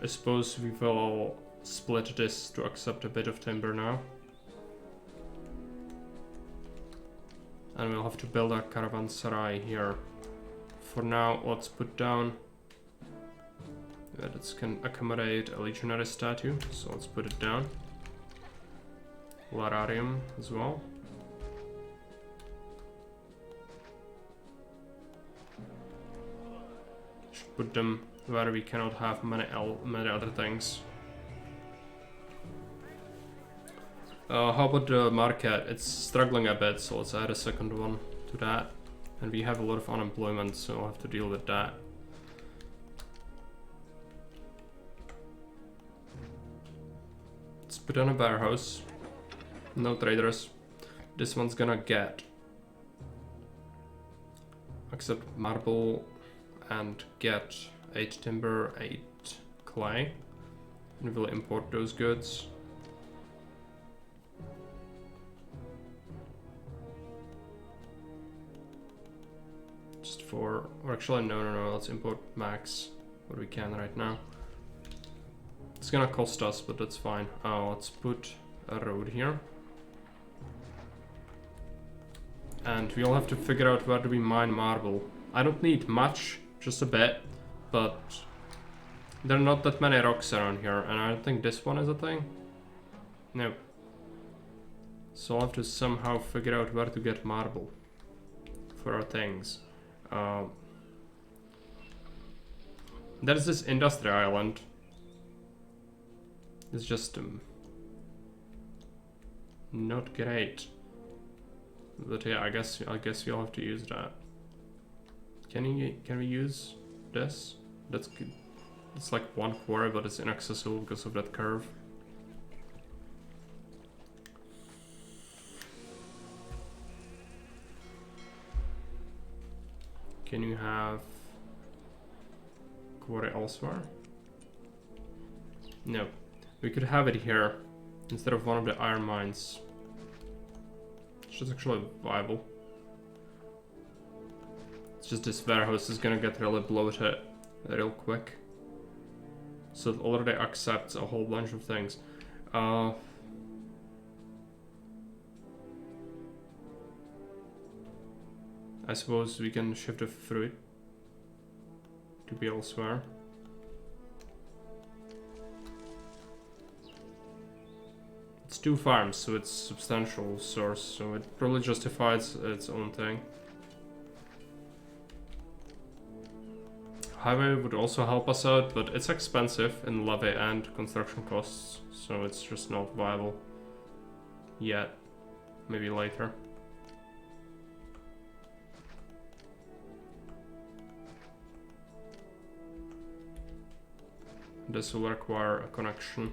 I suppose we will split this to accept a bit of timber now. And we'll have to build a caravanserai here. For now, let's put down that it can accommodate a legionary statue, so let's put it down. Lararium as well. Should put them where we cannot have many other things. How about the market? It's struggling a bit, so let's add a second one to that. And we have a lot of unemployment, so we'll have to deal with that. Let's put on a warehouse. No traders. This one's gonna get accept marble and get 8 timber, 8 clay. And we'll import those goods. Just for, or actually no, let's import max what we can right now. It's gonna cost us, but that's fine. Let's put a road here. And we'll have to figure out where do we mine marble. I don't need much, just a bit, but there are not that many rocks around here, and I don't think this one is a thing. No. So I'll have to somehow figure out where to get marble for our things. There's this industry island. It's just not great. But yeah, I guess we'll have to use that. Can we use this? That's good. It's like one quarry, but it's inaccessible because of that curve. Can you have quarry elsewhere? No. We could have it here instead of one of the iron mines. Which is actually viable. It's just this warehouse is gonna get really bloated real quick. So it already accepts a whole bunch of things. I suppose we can shift the fruit to be elsewhere. It's 2 farms, so it's substantial source, so it probably justifies its own thing. Highway would also help us out, but it's expensive in levy and construction costs, so it's just not viable yet. Maybe later. This will require a connection,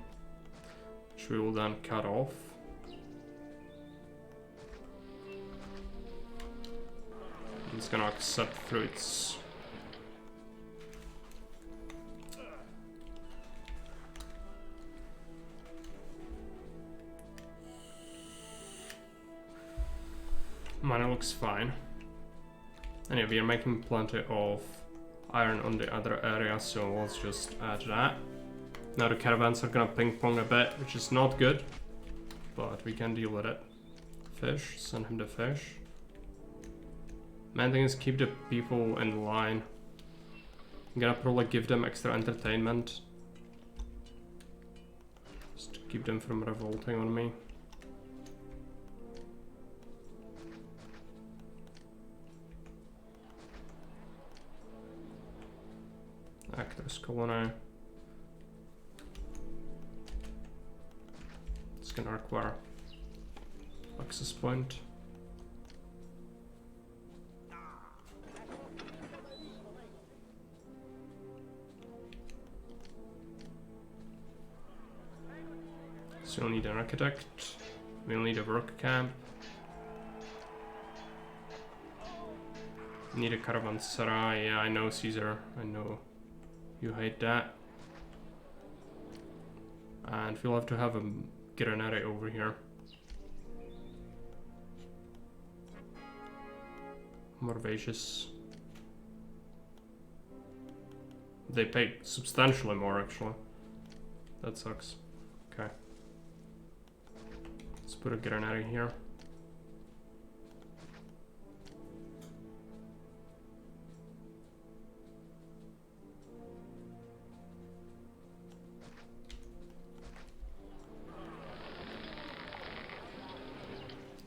which we will then cut off. It's gonna accept fruits. Money looks fine. And yeah, we are making plenty of iron on the other area, so let's just add that. Now the caravans are gonna ping pong a bit, which is not good, but we can deal with it. Fish, send him the fish. Main thing is keep the people in line. I'm gonna probably give them extra entertainment. Just to keep them from revolting on me. Actors colony. It's gonna require access point. So we'll need an architect. We'll need a work camp. Need a caravanserai. Yeah, I know, Caesar. I know you hate that. And we'll have to have a granary over here. More wages. They pay substantially more, actually. That sucks. Okay. Let's put a granary here.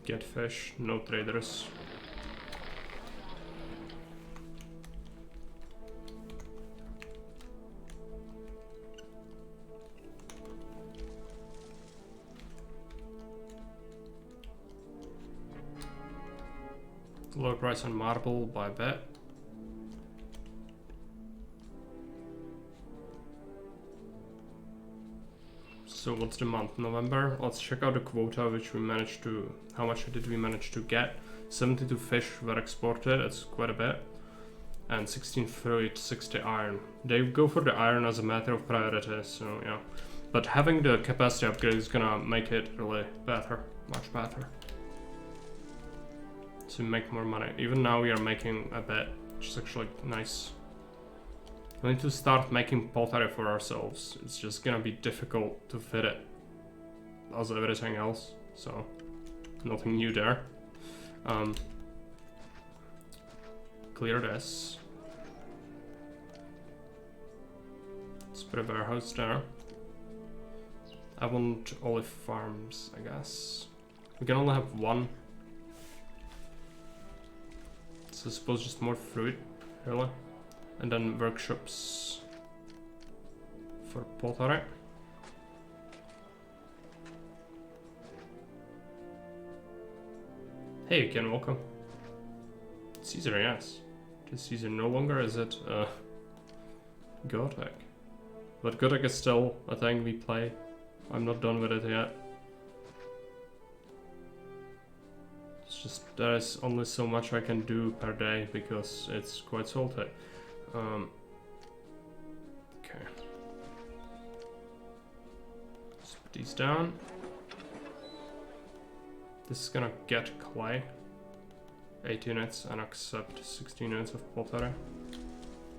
Get fish, no traders. Low price on marble by bet. So what's the month? November? Let's check out the quota which we managed to... How much did we manage to get? 72 fish were exported, that's quite a bit. And 16 fruit, 60 iron. They go for the iron as a matter of priority, so yeah. But having the capacity upgrade is gonna make it really better, much better. To make more money. Even now we are making a bit, which is actually nice. We need to start making pottery for ourselves. It's just gonna be difficult to fit it as everything else, so nothing new there. Clear this. Let's put a warehouse there. I want olive farms, I guess. We can only have one. So I suppose just more fruit, really. And then workshops for pottery. Hey, you can welcome. Caesar, yes. Is Caesar no longer? Is it Gothic? But Gothic is still a thing we play. I'm not done with it yet. It's just there is only so much I can do per day because it's quite salty. Okay. Let's put these down. This is gonna get clay. 8 units and accept 16 units of pottery.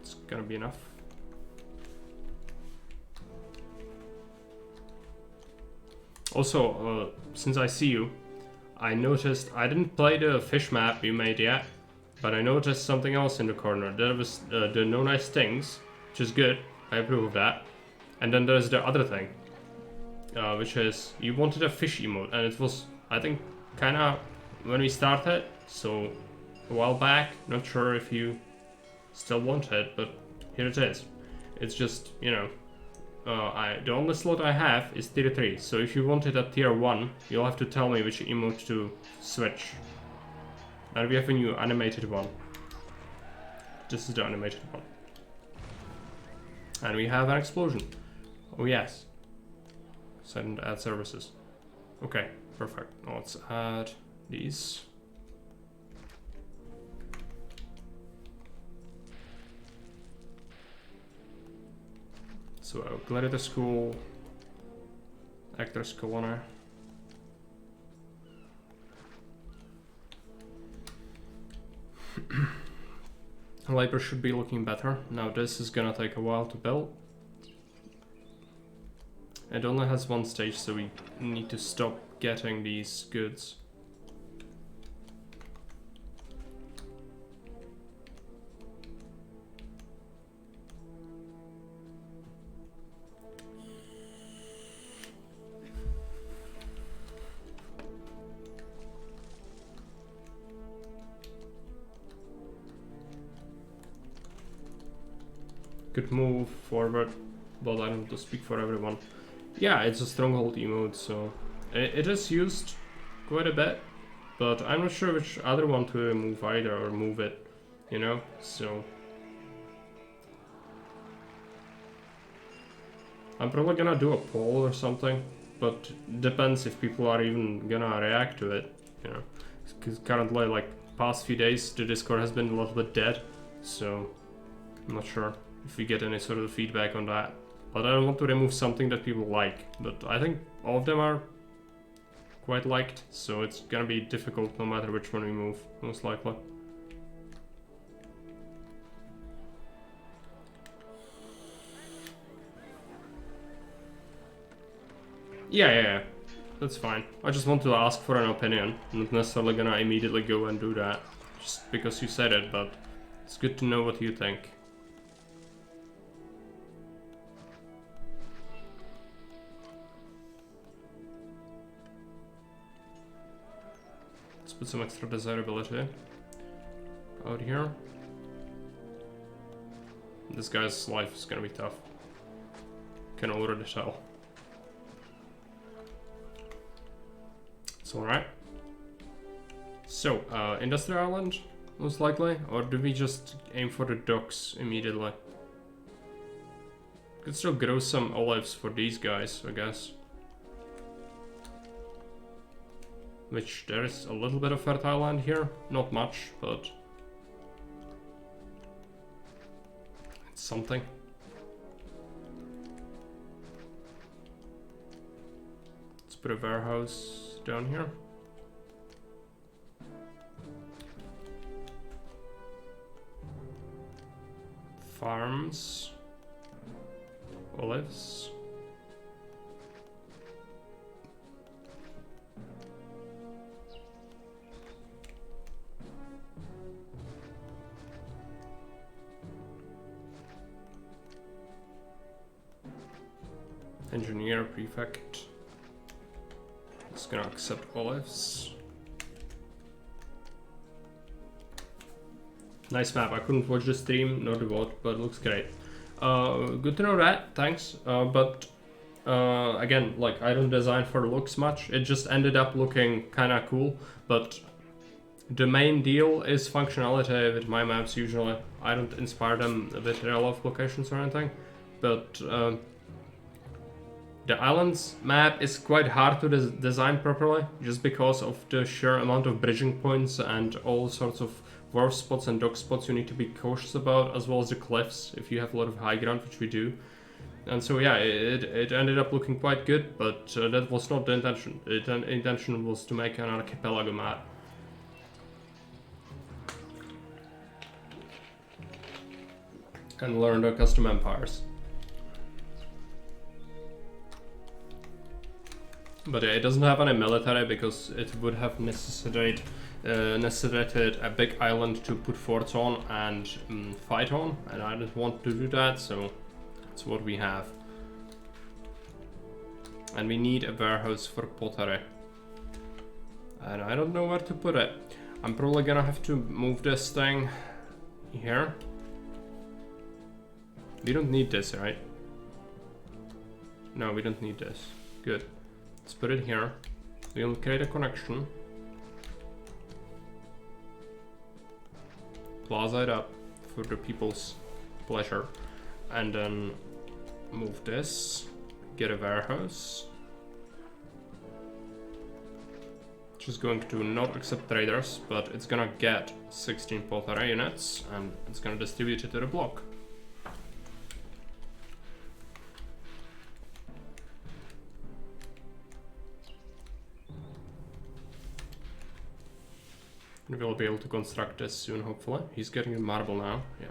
It's gonna be enough. Also, since I see you, I noticed I didn't play the fish map you made yet, but I noticed something else in the corner. There was the no nice things, which is good. I approve of that. And then there's the other thing, which is you wanted a fish emote, and it was, I think, kind of when we started, so a while back. Not sure if you still want it, but here it is. It's just, you know, the only slot I have is tier 3, so if you want it at tier 1, you'll have to tell me which emote to switch. And we have a new animated one. This is the animated one. And we have an explosion. Oh yes. Send add services. Okay, perfect. Now let's add these. So Gladiator School, Actors Colony. Labor should be looking better. Now this is gonna take a while to build. It only has one stage, so we need to stop getting these goods. Could move forward, but I don't want to speak for everyone. Yeah, it's a stronghold emote, so it is used quite a bit, but I'm not sure which other one to remove either, or move it, you know, so I'm probably gonna do a poll or something but depends if people are even gonna react to it, you know. Because currently, like, past few days, the Discord has been a little bit dead, so I'm not sure if we get any sort of feedback on that. But I don't want to remove something that people like, but I think all of them are quite liked, so it's gonna be difficult no matter which one we move, most likely. Yeah, that's fine. I just want to ask for an opinion. I'm not necessarily gonna immediately go and do that, just because you said it, but it's good to know what you think. Let's put some extra desirability out here. This guy's life is gonna be tough. Can already tell. It's alright. So, Industrial Island, most likely? Or do we just aim for the docks immediately? Could still grow some olives for these guys, I guess. Which, there is a little bit of fertile land here. Not much, but it's something. Let's put a warehouse down here. Farms. Olives. Engineer, prefect. It's gonna accept olives. Nice map. I couldn't watch the stream nor the VOD, but it looks great. Good to know that. Thanks. But again, like, I don't design for looks much. It just ended up looking kind of cool. But the main deal is functionality with my maps. Usually, I don't inspire them with real life locations or anything. But the islands map is quite hard to design properly, just because of the sheer amount of bridging points and all sorts of wharf spots and dock spots you need to be cautious about, as well as the cliffs if you have a lot of high ground, which we do. And so yeah, it ended up looking quite good, but that was not the intention. The intention was to make an archipelago map. And learn the custom empires. But yeah, it doesn't have any military because it would have necessitated a big island to put forts on and fight on, and I didn't want to do that, so that's what we have. And we need a warehouse for pottery. And I don't know where to put it. I'm probably gonna have to move this thing here. We don't need this, right? No, we don't need this. Good. Let's put it here. We'll create a connection. Plaza it up for the people's pleasure. And then move this. Get a warehouse. Just going to not accept traders, but it's gonna get 16 pottery units and it's gonna distribute it to the block. We'll be able to construct this soon, hopefully. He's getting marble now, yeah.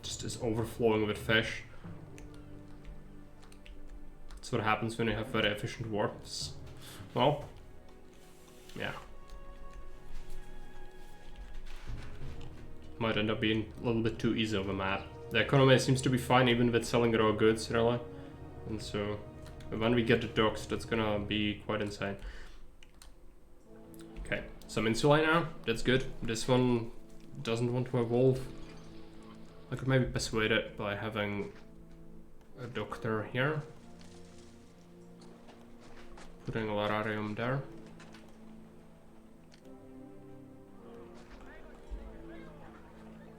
Just is overflowing with fish. That's what happens when you have very efficient warps. Well, yeah. Might end up being a little bit too easy of a map. The economy seems to be fine even with selling raw goods, really. And so, when we get the docks, that's gonna be quite insane. Okay, some insulae now, that's good. This one doesn't want to evolve. I could maybe persuade it by having a doctor here. Putting a lararium there.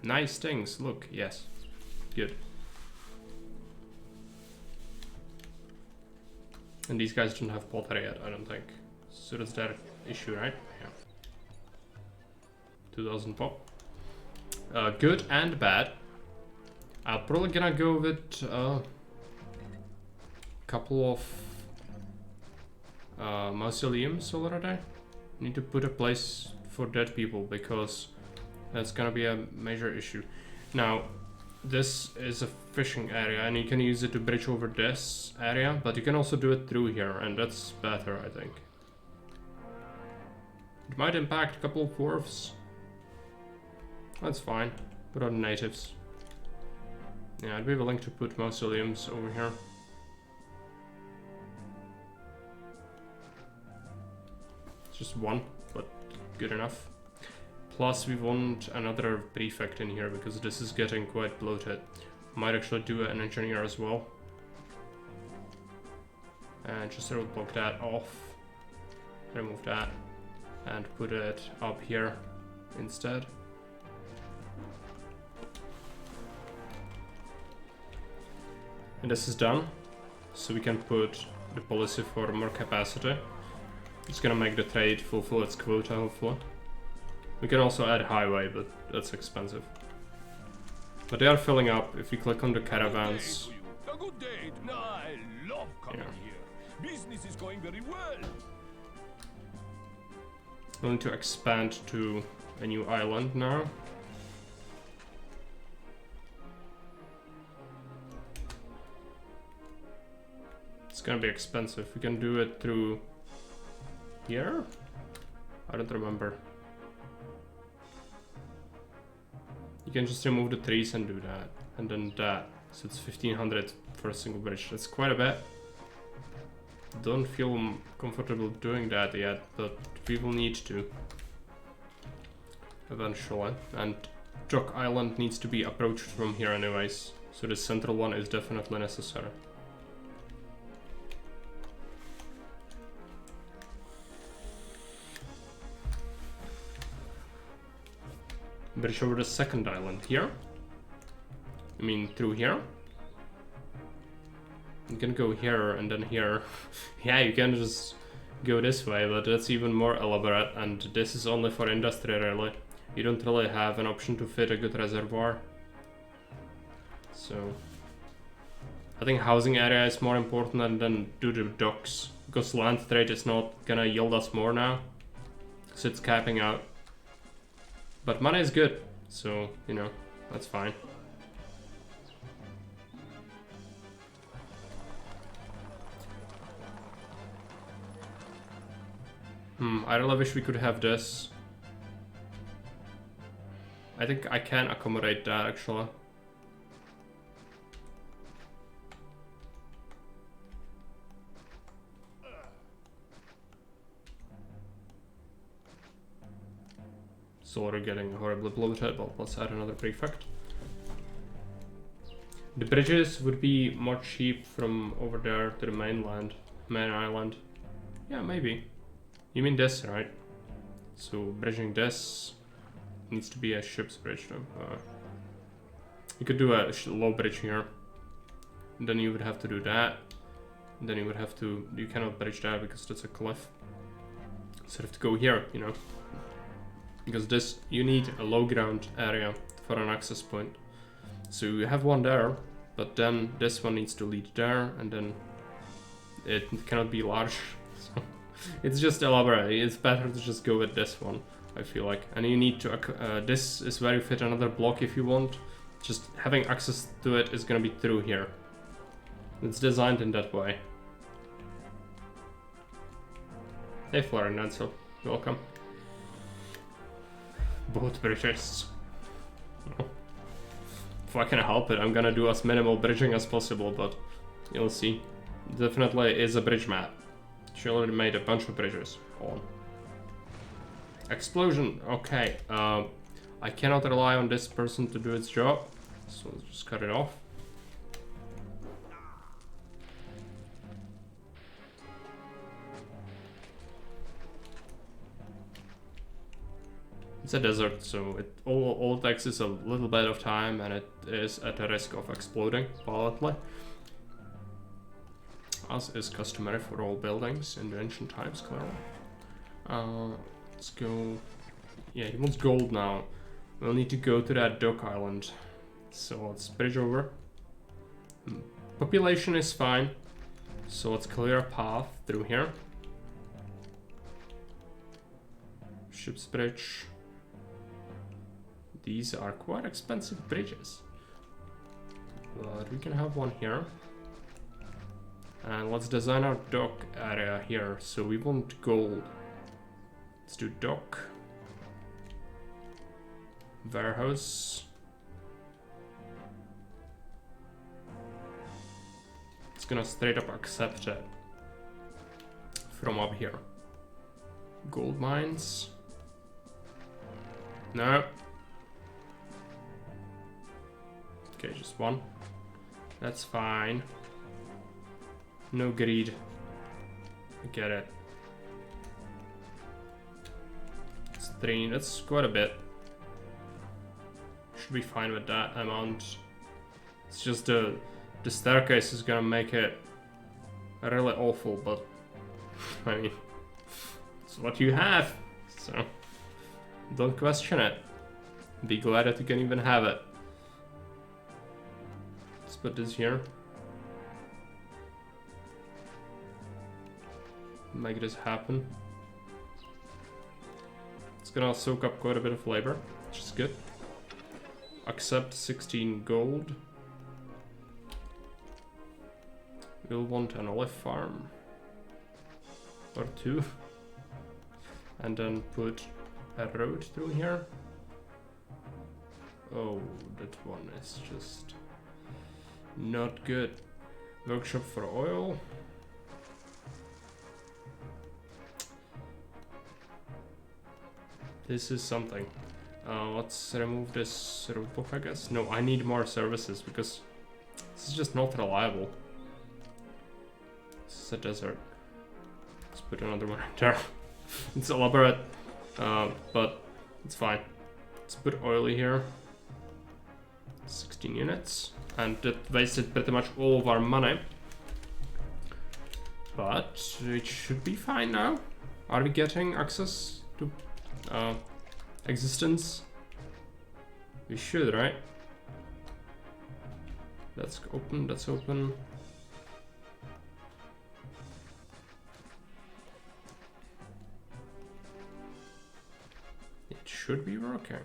Nice things, look, yes. Good. And these guys don't have pottery yet, I don't think. So that's their issue, right? Yeah. 2000 pop. Good and bad. I'm probably gonna go with a couple of mausoleums already. Need to put a place for dead people because that's gonna be a major issue. Now, this is a fishing area and you can use it to bridge over this area, but you can also do it through here and that's better, I think. It might impact a couple of wharfs. That's fine. Put on natives. Yeah, I'd be willing to put mausoleums over here. Just one, but good enough. Plus we want another prefect in here because this is getting quite bloated. Might actually do an engineer as well. And just block that off. Remove that. And put it up here instead. And this is done. So we can put the policy for more capacity. It's gonna make the trade fulfill its quota, hopefully. We can also add highway, but that's expensive. But they are filling up. If we click on the caravans. A good day. I love coming here. Business is going very well. We'll need to expand to a new island now. It's gonna be expensive. We can do it through here? I don't remember. You can just remove the trees and do that. And then that. So it's 1500 for a single bridge. That's quite a bit. Don't feel comfortable doing that yet, but we will need to. Eventually. And Jock Island needs to be approached from here anyways. So the central one is definitely necessary. Bridge over the second island here. I mean, through here. You can go here and then here. Yeah, you can just go this way, but that's even more elaborate, and this is only for industry, really. You don't really have an option to fit a good reservoir. So I think housing area is more important and then do the docks, because land trade is not gonna yield us more now, so it's capping out. But money is good, so, you know, that's fine. I really wish we could have this. I think I can accommodate that, actually. Solar getting horribly bloated, but let's add another prefect. The bridges would be more cheap from over there to the main island. Yeah, maybe. You mean this, right? So bridging this needs to be a ship's bridge though. You could do a low bridge here. And then you would have to do that. And then you would have to, you cannot bridge that because that's a cliff. So you have to go here, you know. Because this, you need a low ground area for an access point. So you have one there, but then this one needs to lead there, and then it cannot be large. So it's just elaborate. It's better to just go with this one, I feel like. And you need to, this is where you fit another block if you want. Just having access to it is gonna be through here. It's designed in that way. Hey Florinenzo, welcome. Both bridges. If I can help it, I'm gonna do as minimal bridging as possible, but you'll see. Definitely is a bridge map. She already made a bunch of bridges. On. Explosion. Okay. I cannot rely on this person to do its job, so let's just cut it off. It's a desert, so all it takes is a little bit of time, and it is at the risk of exploding violently, as is customary for all buildings in the ancient times, clearly. Let's go. Yeah, he wants gold now. We'll need to go to that dock island. So let's bridge over. Population is fine, so let's clear a path through here. Ship's bridge. These are quite expensive bridges, but we can have one here. And let's design our dock area here. So we want gold. Let's do dock. Warehouse. It's gonna straight up accept it from up here. Gold mines. No. Okay, just one. That's fine. No greed. I get it. It's 3, that's quite a bit. Should be fine with that amount. It's just the staircase is gonna make it really awful, but I mean, it's what you have, so don't question it. Be glad that you can even have it. Let's put this here. Make this happen. It's gonna soak up quite a bit of labor, which is good. Accept 16 gold. We'll want an olive farm or 2, and then put a road through here. Oh, that one is just not good. Workshop for oil. This is something. Let's remove this roadblock, I guess. No, I need more services because this is just not reliable. This is a desert. Let's put another one in there. It's elaborate, but it's fine. Let's put oily here. 16 units. And that wasted pretty much all of our money. But it should be fine now. Are we getting access to existence? We should, right? That's open, that's open. It should be working.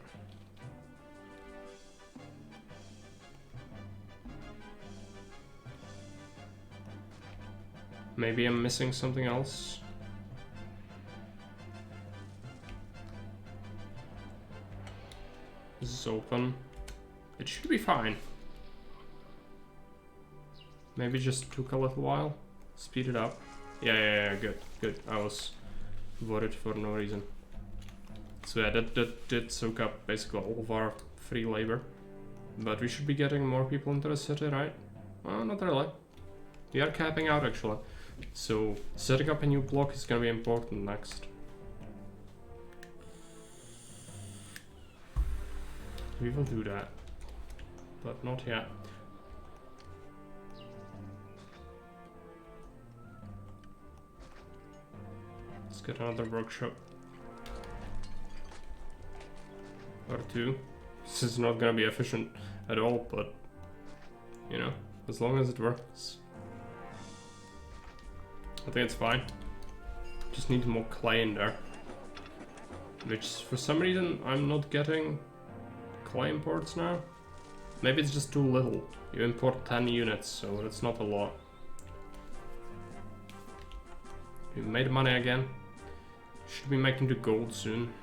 Maybe I'm missing something else. This is open. It should be fine. Maybe just took a little while. Speed it up. Yeah, good. I was worried for no reason. So yeah, that did soak up basically all of our free labor. But we should be getting more people into the city, right? Well, not really. We are capping out actually. So setting up a new block is gonna be important next. We will do that, but not yet. Let's get another workshop or 2. This is not gonna be efficient at all, but you know, as long as it works, I think it's fine. Just need more clay in there, which for some reason I'm not getting. Clay imports now? Maybe it's just too little. You import 10 units, so that's not a lot. We made money again. Should be making the gold soon.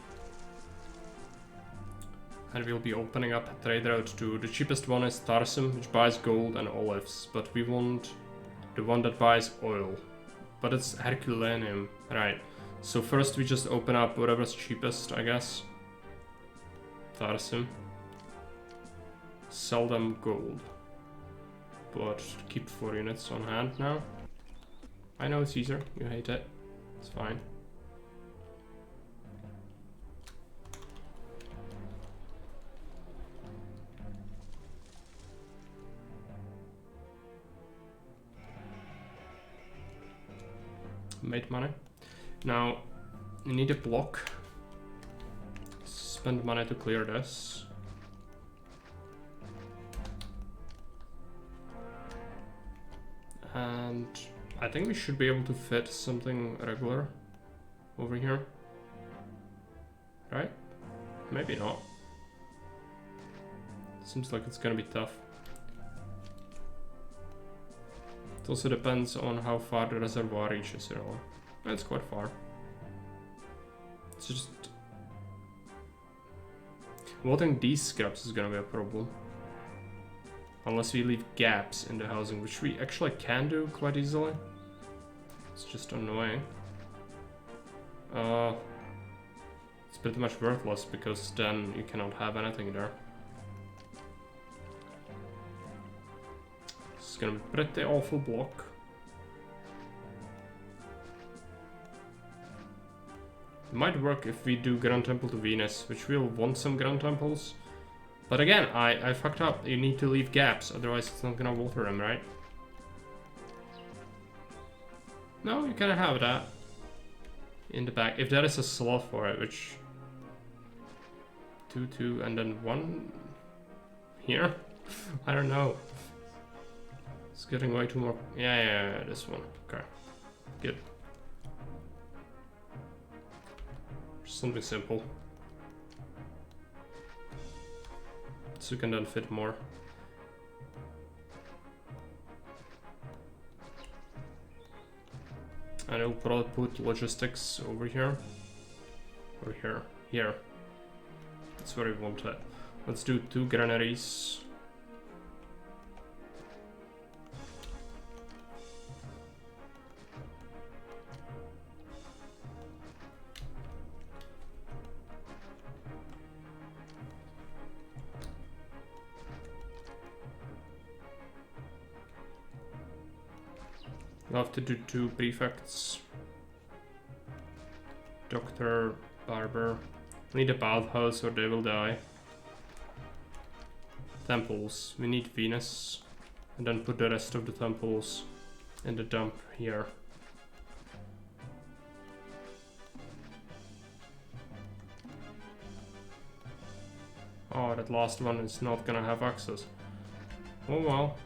And we'll be opening up a trade route to the cheapest one is Tarsum, which buys gold and olives, but we want the one that buys oil. But it's Herculaneum, right? So first we just open up whatever's cheapest, I guess. Tarsum. Sell them gold, but keep 4 units on hand now. I know it's easier, you hate it, it's fine. made money. Now, you need a block. Spend money to clear this. And I think we should be able to fit something regular over here. Right? Maybe not. Seems like it's gonna be tough. It also depends on how far the reservoir reaches, really. It's quite far. It's just... Watering these scraps is gonna be a problem. Unless we leave gaps in the housing, which we actually can do quite easily. It's just annoying. It's pretty much worthless because then you cannot have anything there. It's gonna be pretty awful block. It might work if we do Grand Temple to Venus, which we'll want some Grand Temples. But again, I fucked up. You need to leave gaps, otherwise it's not gonna water them, right? No, you can have that in the back. If there is a slot for it, which... 2, 2, and then 1 here? I don't know. It's getting way too more... Yeah, this one. Okay, good. Just something simple. So you can then fit more. And I'll probably put logistics over here. Or here. Here. That's where we want it. Let's do 2 granaries. We'll have to do 2 prefects. Doctor, barber. We need a bathhouse or they will die. Temples. We need Venus. And then put the rest of the temples in the dump here. Oh, that last one is not gonna have access. Oh well.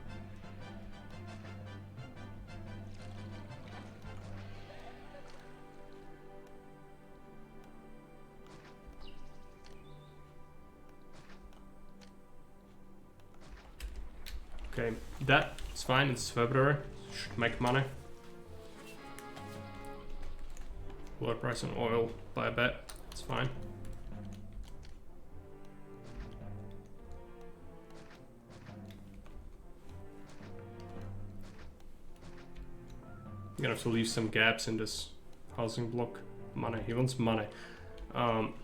Okay, that's fine, it's February, should make money. Lower price on oil by a bit, it's fine. I'm gonna have to leave some gaps in this housing block. Money, he wants money. We'll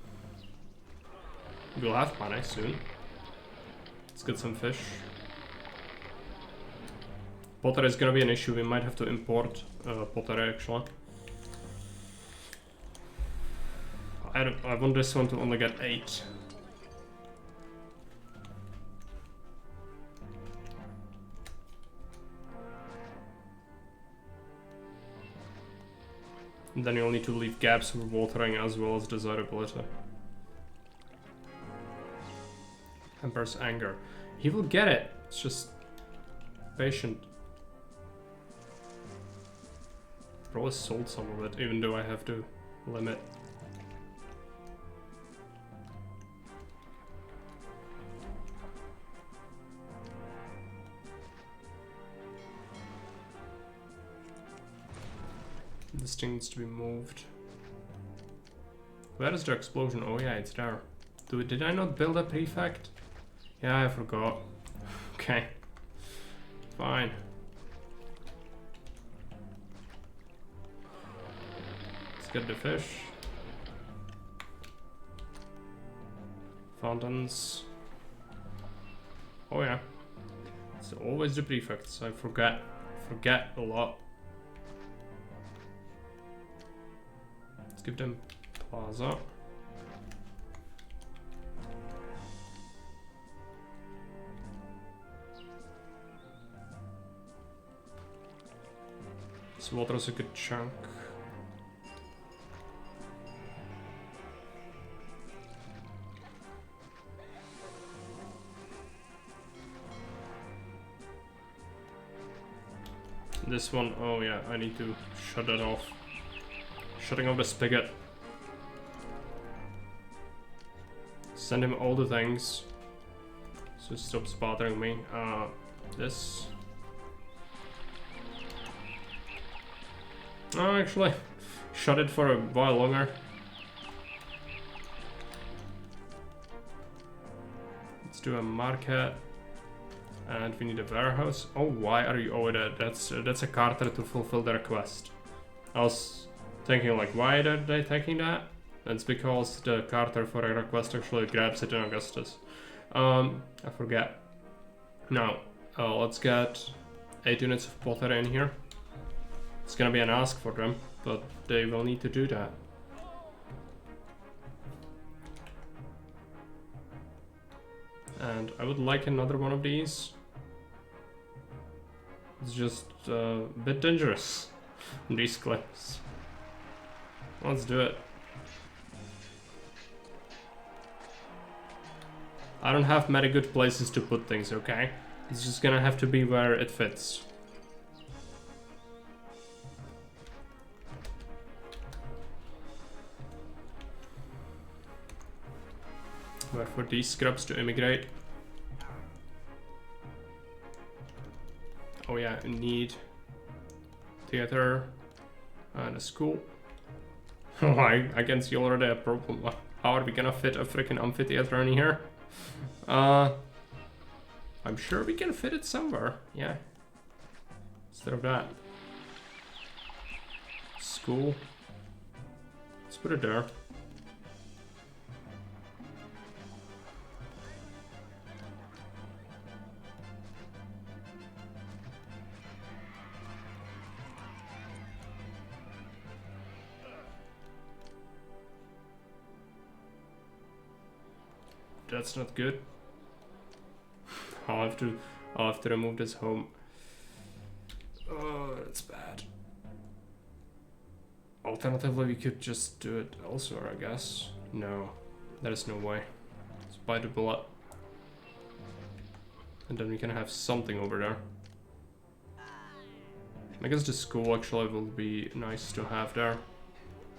have money soon. Let's get some fish. Pottery is gonna be an issue, we might have to import pottery actually. I want this one to only get 8. And then you'll need to leave gaps for watering as well as desirability. Emperor's anger. He will get it, it's just patient. Probably sold some of it, even though I have to limit. This thing needs to be moved. Where is the explosion? Oh yeah, it's there. Did I not build a prefect? Yeah, I forgot. Okay. Fine. Let's get the fish. Fountains. Oh yeah. It's always the prefects. I forget a lot. Let's give them plaza. This water is a good chunk. This one, oh yeah, I need to shut that off. Shutting off the spigot. Send him all the things. So it stops bothering me. This. Oh, actually, shut it for a while longer. Let's do a market. And we need a warehouse. Oh, why are you? Oh, that's a Carter to fulfill the request. I was thinking like, why are they taking that? That's because the Carter for a request actually grabs it in Augustus. I forget. Now, let's get 8 units of pottery in here. It's gonna be an ask for them, but they will need to do that. And I would like another one of these. It's just a bit dangerous, these clips. Let's do it. I don't have many good places to put things, okay? It's just gonna have to be where it fits. Where for these scrubs to immigrate. Oh yeah, I need theater and a school. Oh, I can see already a problem. How are we gonna fit a freaking amphitheater in here? I'm sure we can fit it somewhere. Yeah. Instead of that. School. Let's put it there. That's not good. I'll have to remove this home. Oh, that's bad. Alternatively, we could just do it elsewhere, I guess. No, there is no way. Let's bite the bullet. And then we can have something over there. I guess the school actually will be nice to have there.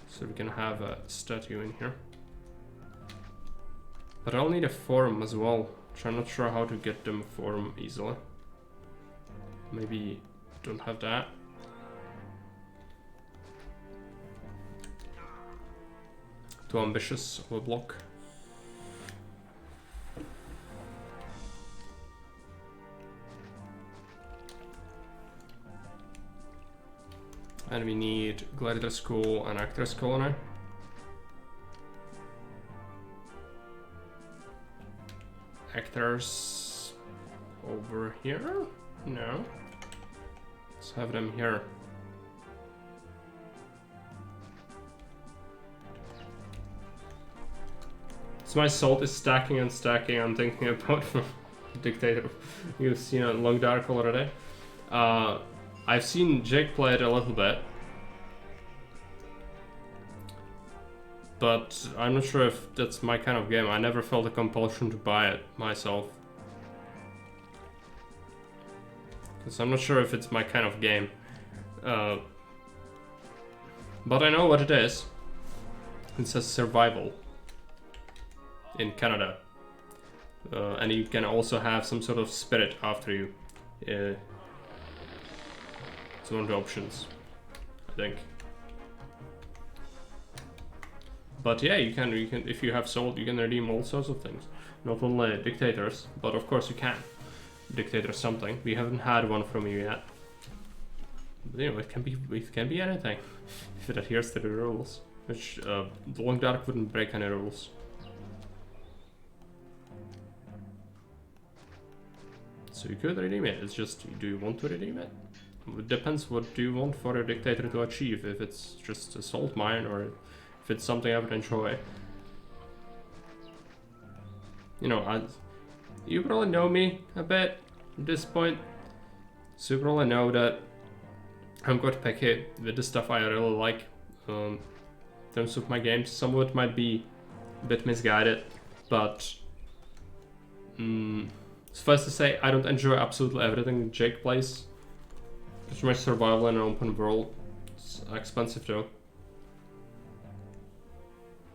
So we can have a statue in here. But I'll need a forum as well, which I'm not sure how to get them a forum easily. Maybe don't have that. Too ambitious of a block. And we need gladiator school and actors colony. Actors over here? No. Let's have them here. So my salt is stacking and stacking. I'm thinking about Dictator. You've seen a Long Dark already. I've seen Jake play it a little bit. But I'm not sure if that's my kind of game. I never felt a compulsion to buy it myself. Because I'm not sure if it's my kind of game. But I know what it is. It says survival. In Canada. And you can also have some sort of spirit after you. It's one of the options, I think. But yeah, you can if you have sold, you can redeem all sorts of things. Not only dictators, but of course you can dictator something. We haven't had one from you yet. But you know, it can be anything if it adheres to the rules. Which the Long Dark wouldn't break any rules. So you could redeem it. It's just, do you want to redeem it? It depends what do you want for a dictator to achieve. If it's just a salt mine or if it's something I would enjoy. You know, you probably know me a bit at this point. So you probably know that I'm quite picky with the stuff I really like. In terms of my games, some of it might be a bit misguided, but suffice to say, I don't enjoy absolutely everything Jake plays. Pretty much survival in an open world. It's expensive though.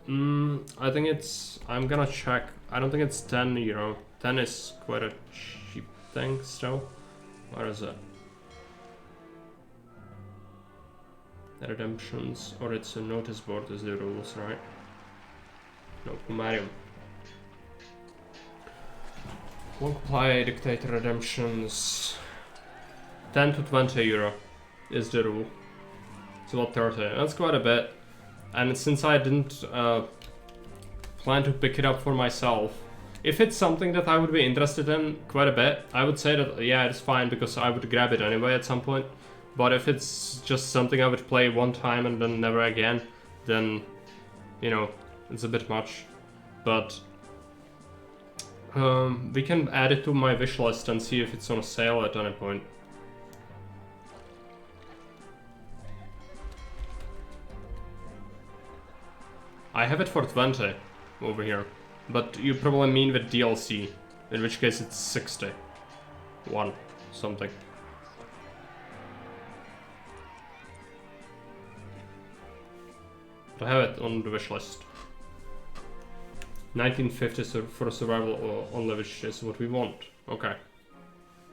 I think it's... I'm gonna check. I don't think it's 10 euro. 10 is quite a cheap thing still. Where is it? The redemptions, or it's a notice board is the rules, right? No, Pomarium. Won't apply dictator redemptions. 10 to 20 euro is the rule. It's about 30. That's quite a bit. And since I didn't plan to pick it up for myself, if it's something that I would be interested in quite a bit, I would say that yeah, it's fine because I would grab it anyway at some point. But if it's just something I would play one time and then never again, then, you know, it's a bit much. But we can add it to my wish list and see if it's on sale at any point. I have it for 20 over here, but you probably mean with DLC, in which case it's 60. One something. I have it on the wish list. 1950 for survival only, which is what we want. Okay.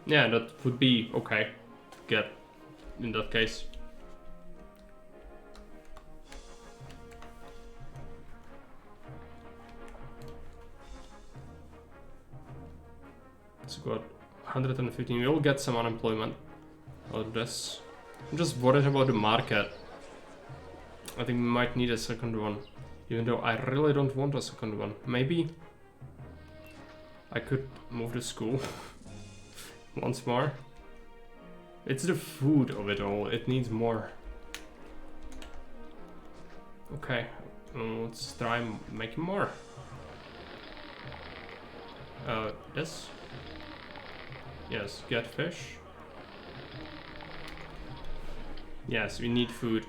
Yeah, that would be okay to get in that case. It's got 115. We'll get some unemployment out of this. I'm just worried about the market. I think we might need a second one, even though I really don't want a second one. Maybe I could move to school once more. It's the food of it all, it needs more. Okay, let's try making more. This? Yes, get fish. Yes, we need food.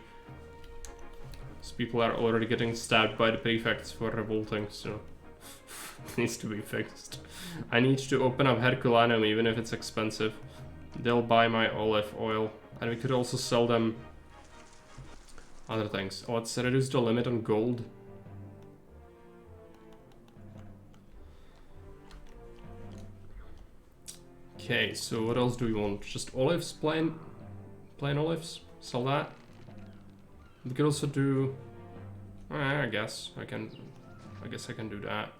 People are already getting stabbed by the prefects for revolting, so it needs to be fixed. I need to open up Herculanum even if it's expensive. They'll buy my olive oil, and we could also sell them other things. Oh, let's reduce the limit on gold. Okay, so what else do we want? Just olives, plain olives? Sell that. We could also do... I guess I can do that.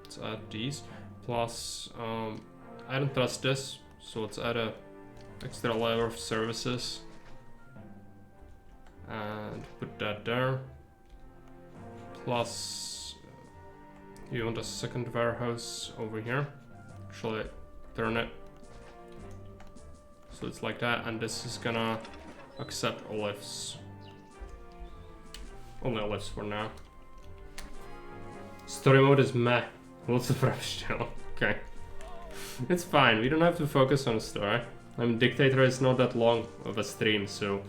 Let's add these. Plus, I don't trust this, so let's add a extra layer of services. And put that there. Plus, you want a second warehouse over here. Actually, turn it. So it's like that, and this is gonna accept olives. Only olives for now. Story mode is meh. Lots of rubbish still. Okay. It's fine, we don't have to focus on the story. I mean, Dictator is not that long of a stream, so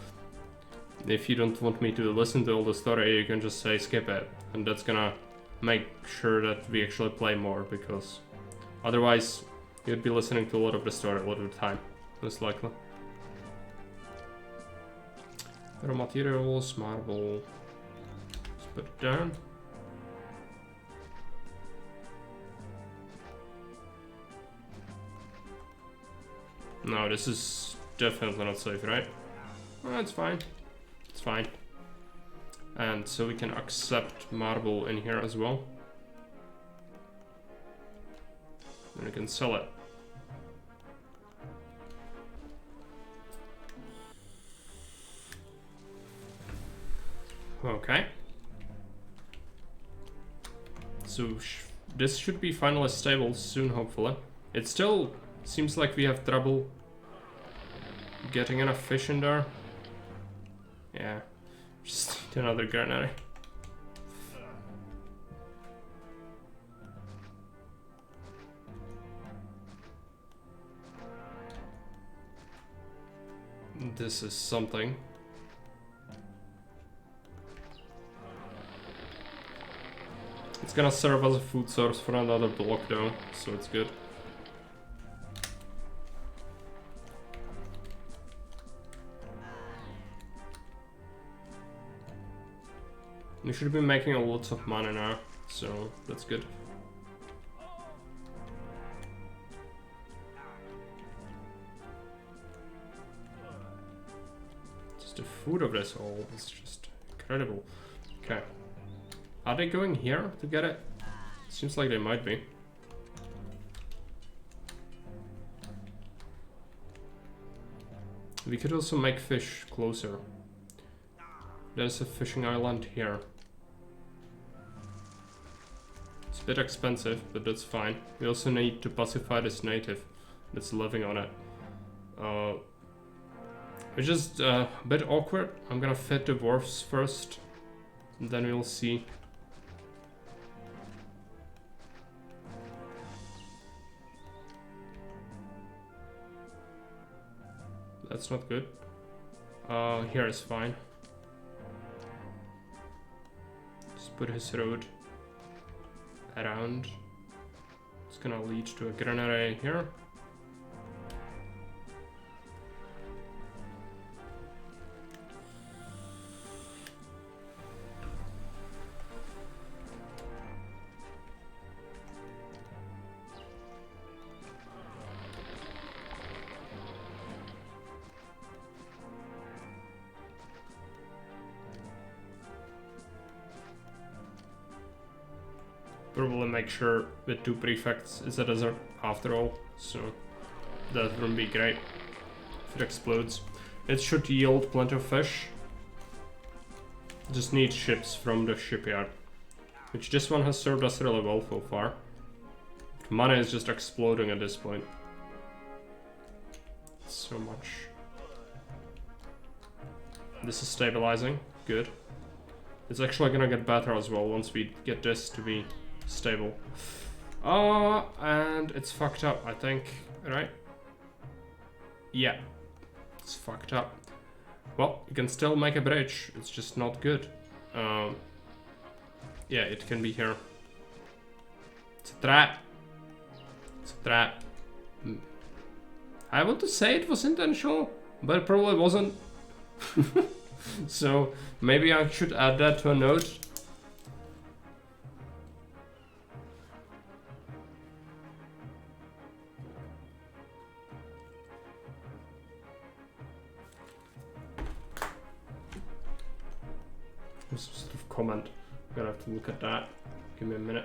if you don't want me to listen to all the story, you can just say skip it. And that's gonna make sure that we actually play more, because otherwise you'd be listening to a lot of the story a lot of the time. Most likely. Raw materials, marble. Let's put it down. No, this is definitely not safe, right? Well, it's fine. It's fine. And so we can accept marble in here as well. And we can sell it. Okay. So this should be finally stable soon, hopefully. It still seems like we have trouble getting enough fish in there. Yeah, just need another granary. This is something. It's gonna serve as a food source for another block though, so it's good. We should be making a lot of money now, so that's good. Just the food of this all is just incredible. Okay. Are they going here to get it? Seems like they might be. We could also make fish closer. There's a fishing island here. It's a bit expensive, but that's fine. We also need to pacify this native that's living on it. It's just a bit awkward. I'm gonna feed the dwarfs first, and then we'll see. That's not good. Here is fine. Just put his road around. It's gonna lead to a granary here. Probably make sure with 2 prefects is a desert after all, so that wouldn't be great if it explodes. It should yield plenty of fish. Just need ships from the shipyard, which this one has served us really well so far. Money is just exploding at this point. So much. This is stabilizing, good. It's actually gonna get better as well once we get this to be stable. And it's fucked up, I think, right? Yeah, it's fucked up. Well, you can still make a bridge, it's just not good. Yeah, it can be here. It's a trap. It's a trap. I want to say it was intentional, but it probably wasn't. So maybe I should add that to a note. Some sort of comment. I'm gonna have to look at that. Give me a minute.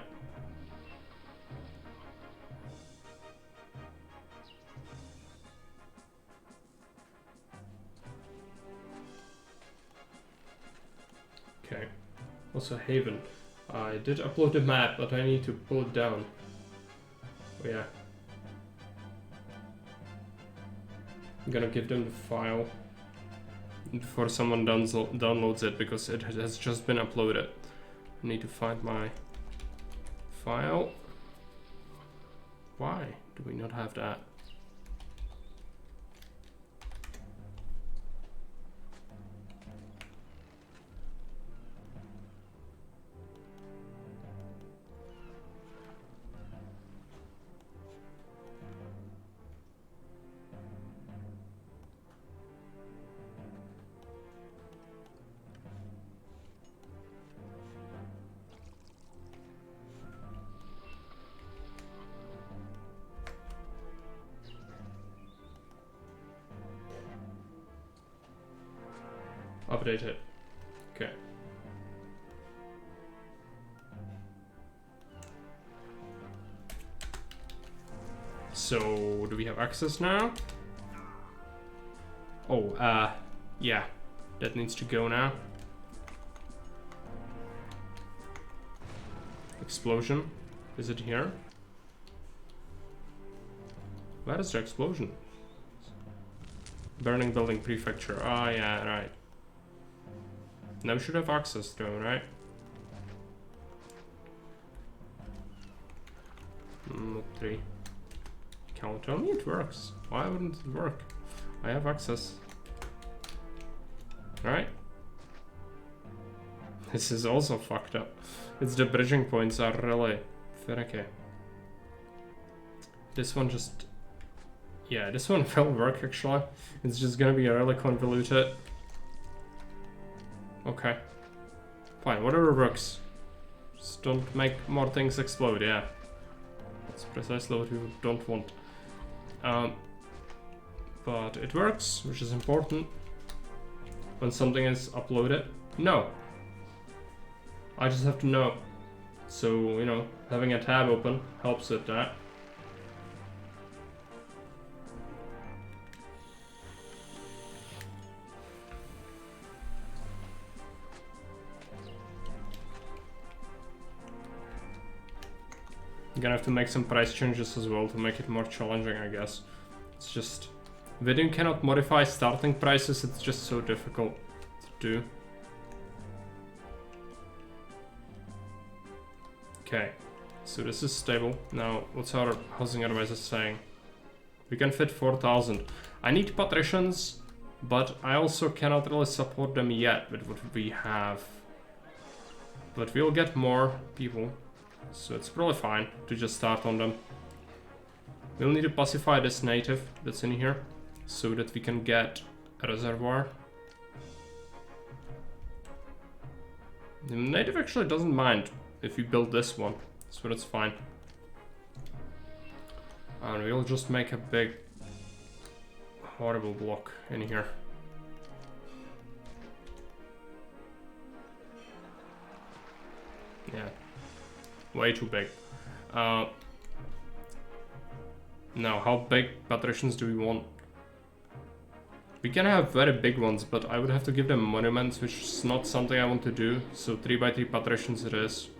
Okay. Also Haven. I did upload the map, but I need to pull it down. Oh yeah. I'm gonna give them the file before someone downloads it, because it has just been uploaded. I need to find my file. Why do we not have that? Update it. Okay. So, do we have access now? Oh, yeah. That needs to go now. Explosion. Is it here? Where is the explosion? Burning building prefecture. Ah, yeah, right. Now we should have access to it, right? Not 3. Can't tell me it works. Why wouldn't it work? I have access. Alright. This is also fucked up. It's the bridging points are really finicky. This one just... Yeah, this one will work actually. It's just gonna be really convoluted. Okay. Fine, whatever works. Just don't make more things explode, yeah. That's precisely what we don't want. But it works, which is important. When something is uploaded, no. I just have to know. So, you know, having a tab open helps with that. I'm gonna have to make some price changes as well to make it more challenging, I guess. It's just... Video cannot modify starting prices, it's just so difficult to do. Okay, so this is stable. Now, what's our housing advisor saying? We can fit 4,000. I need patricians, but I also cannot really support them yet with what we have. But we'll get more people, so it's probably fine to just start on them. We'll need to pacify this native that's in here, so that we can get a reservoir. The native actually doesn't mind if we build this one, so that's fine. And we'll just make a big horrible block in here. Yeah, way too big. Now, how big patricians do we want? We can have very big ones, but I would have to give them monuments, which is not something I want to do. So 3x3 patricians it is.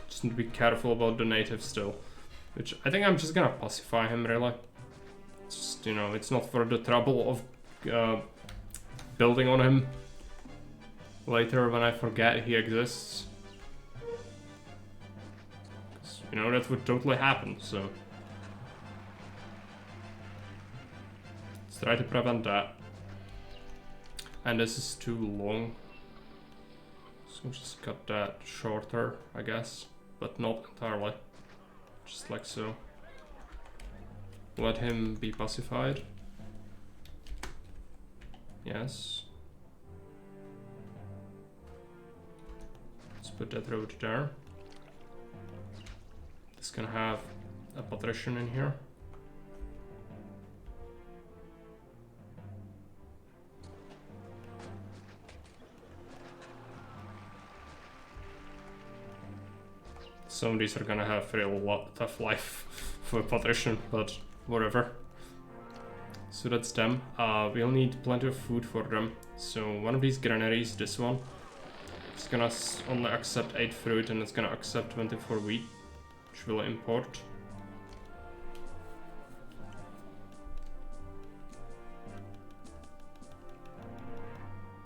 Just need to be careful about the native still. Which I think I'm just gonna pacify him, really. It's just, you know, it's not for the trouble of building on him later when I forget he exists. 'Cause, you know, that would totally happen, so. Let's try to prevent that. And this is too long. So just cut that shorter, I guess. But not entirely. Just like so. Let him be pacified. Yes. Let's put that road there. This can have a patrician in here. Some of these are gonna have a real tough life for a patrician, but whatever. So that's them. We'll need plenty of food for them. So one of these granaries, this one, it's gonna only accept 8 fruit and it's gonna accept 24 wheat, which we'll import.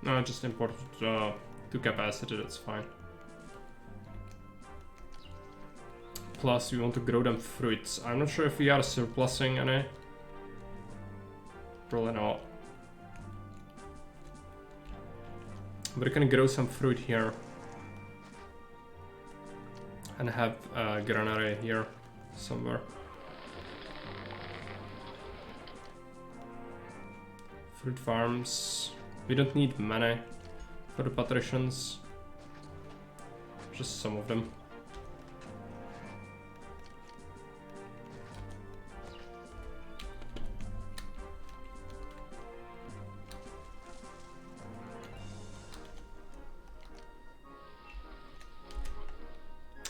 No, just import to capacity, that's fine. Plus, we want to grow them fruits. I'm not sure if we are surplusing any. Probably not. But we can grow some fruit here. And have a granary here somewhere. Fruit farms. We don't need many for the patricians. Just some of them.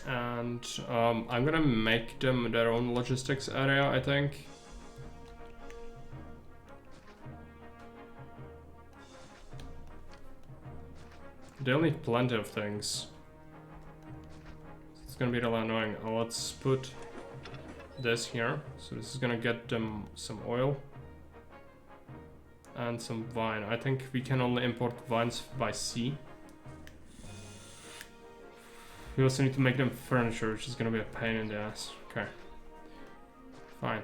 And I'm gonna make them their own logistics area, I think. They'll need plenty of things. It's gonna be really annoying. Let's put this here. So this is gonna get them some oil. And some vine. I think we can only import vines by sea. We also need to make them furniture, which is gonna be a pain in the ass. Okay. Fine.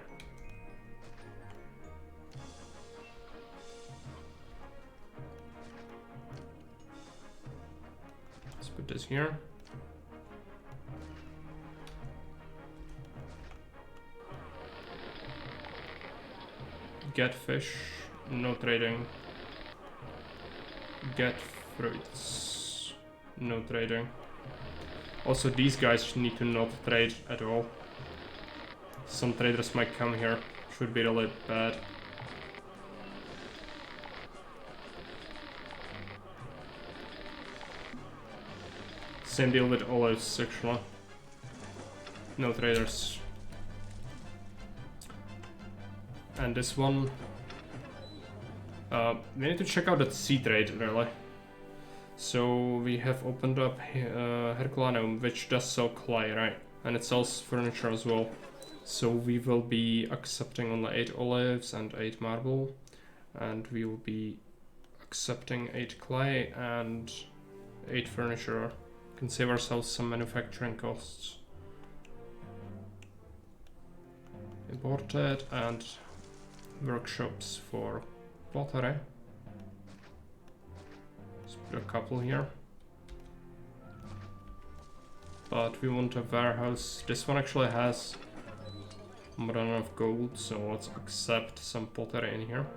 Let's put this here. Get fish, no trading. Get fruits, no trading. Also, these guys need to not trade at all. Some traders might come here, should be really bad. Same deal with olives, actually. No traders. And this one... we need to check out that sea trade, really. So we have opened up Herculaneum, which does sell clay, right? And it sells furniture as well. So we will be accepting only 8 olives and 8 marble. And we will be accepting 8 clay and 8 furniture. Can save ourselves some manufacturing costs. Imported and workshops for pottery. Let's put a couple here. But we want a warehouse. This one actually has more than enough gold, so let's accept some pottery in here.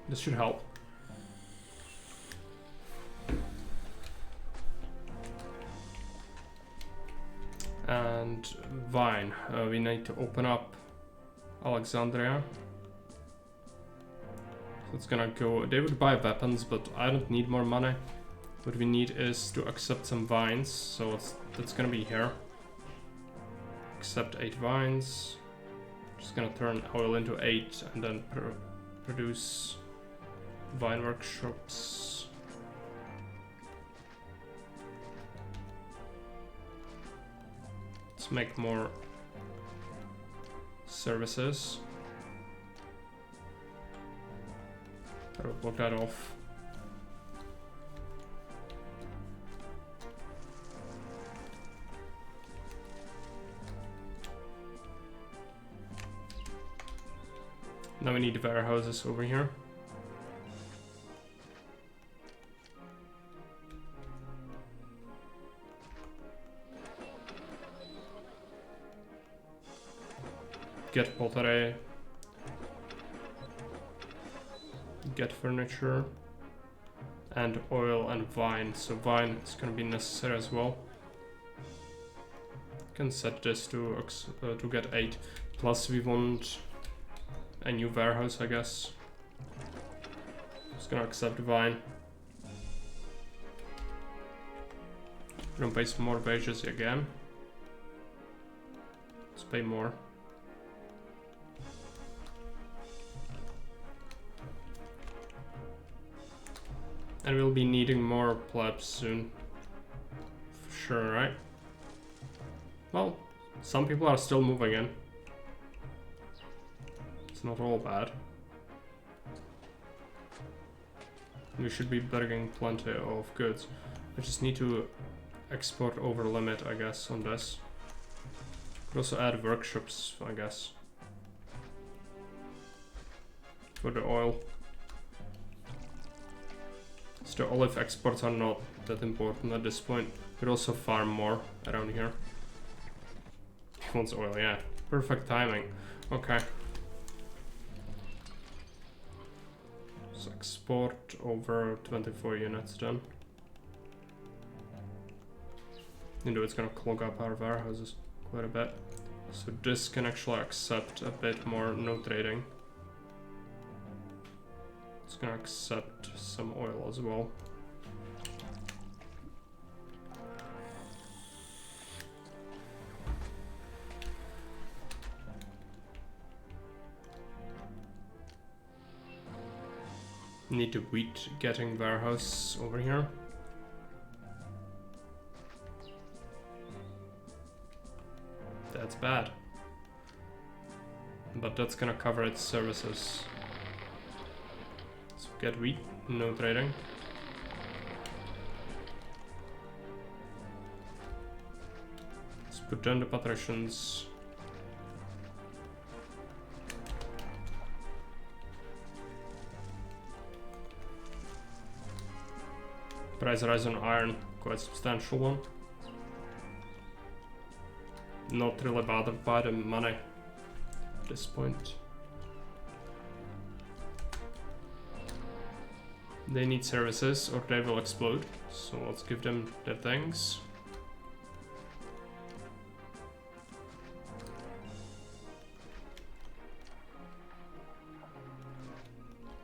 This should help. And wine. We need to open up Alexandria. So it's gonna go. They would buy weapons, but I don't need more money. What we need is to accept some vines. So that's gonna be here. Accept 8 vines. Just gonna turn oil into 8 and then produce vine workshops. Let's make more services. I will block that off. Now we need warehouses over here. Get pottery. Get furniture. And oil and wine. So wine is going to be necessary as well. Can set this to get 8. Plus we want a new warehouse, I guess. Just gonna accept wine. Gonna pay some more wages again. Let's pay more. And we'll be needing more plebs soon. For sure, right? Well, some people are still moving in. It's not all bad. We should be bringing plenty of goods. I just need to export over limit, I guess, on this. Could also add workshops, I guess. For the oil. So the olive exports are not that important at this point. Could also farm more around here. He wants oil, yeah. Perfect timing. Okay. Let's export over 24 units then. You know, it's gonna clog up our warehouses quite a bit. So this can actually accept a bit more no trading. It's gonna accept some oil as well. Need to wheat getting warehouse over here. That's bad. But that's gonna cover its services. So get wheat, no trading. Let's put down the Patricians. Price rise on iron, quite substantial one. Not really bothered by the money. this point. They need services or they will explode, so let's give them their things.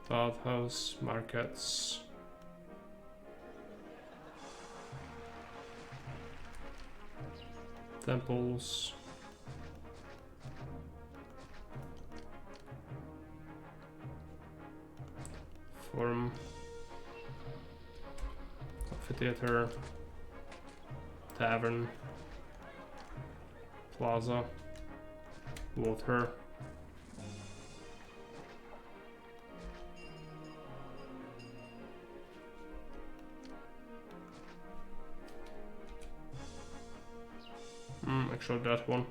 Bathhouse, markets. Temples. Forum. Amphitheater. Tavern. Plaza. Water. Actually that one.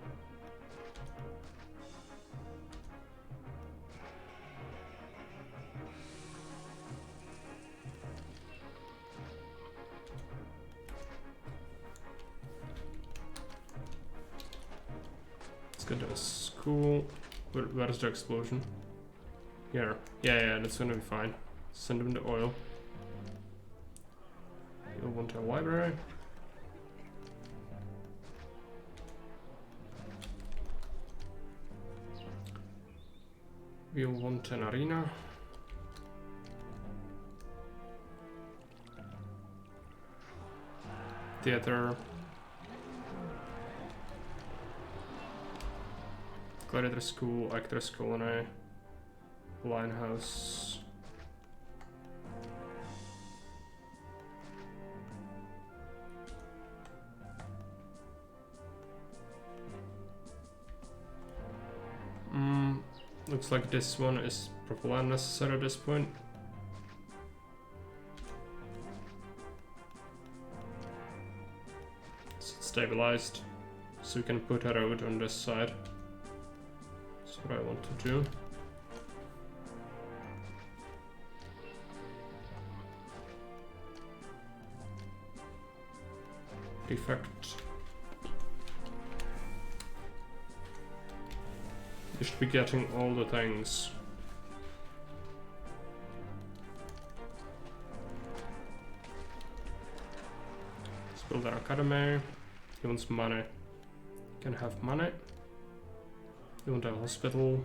Let's get to a school. Where's the explosion? Here. Yeah, that's gonna be fine. Send them the oil. You'll want a library. We'll want an arena. Theater. Gladiator school, actors colony. Line house. Looks like this one is probably unnecessary at this point. It's stabilized, so we can put a road on this side. That's what I want to do. Defect. You should be getting all the things. Let's build an academy. He wants money. Can have money. You want a hospital.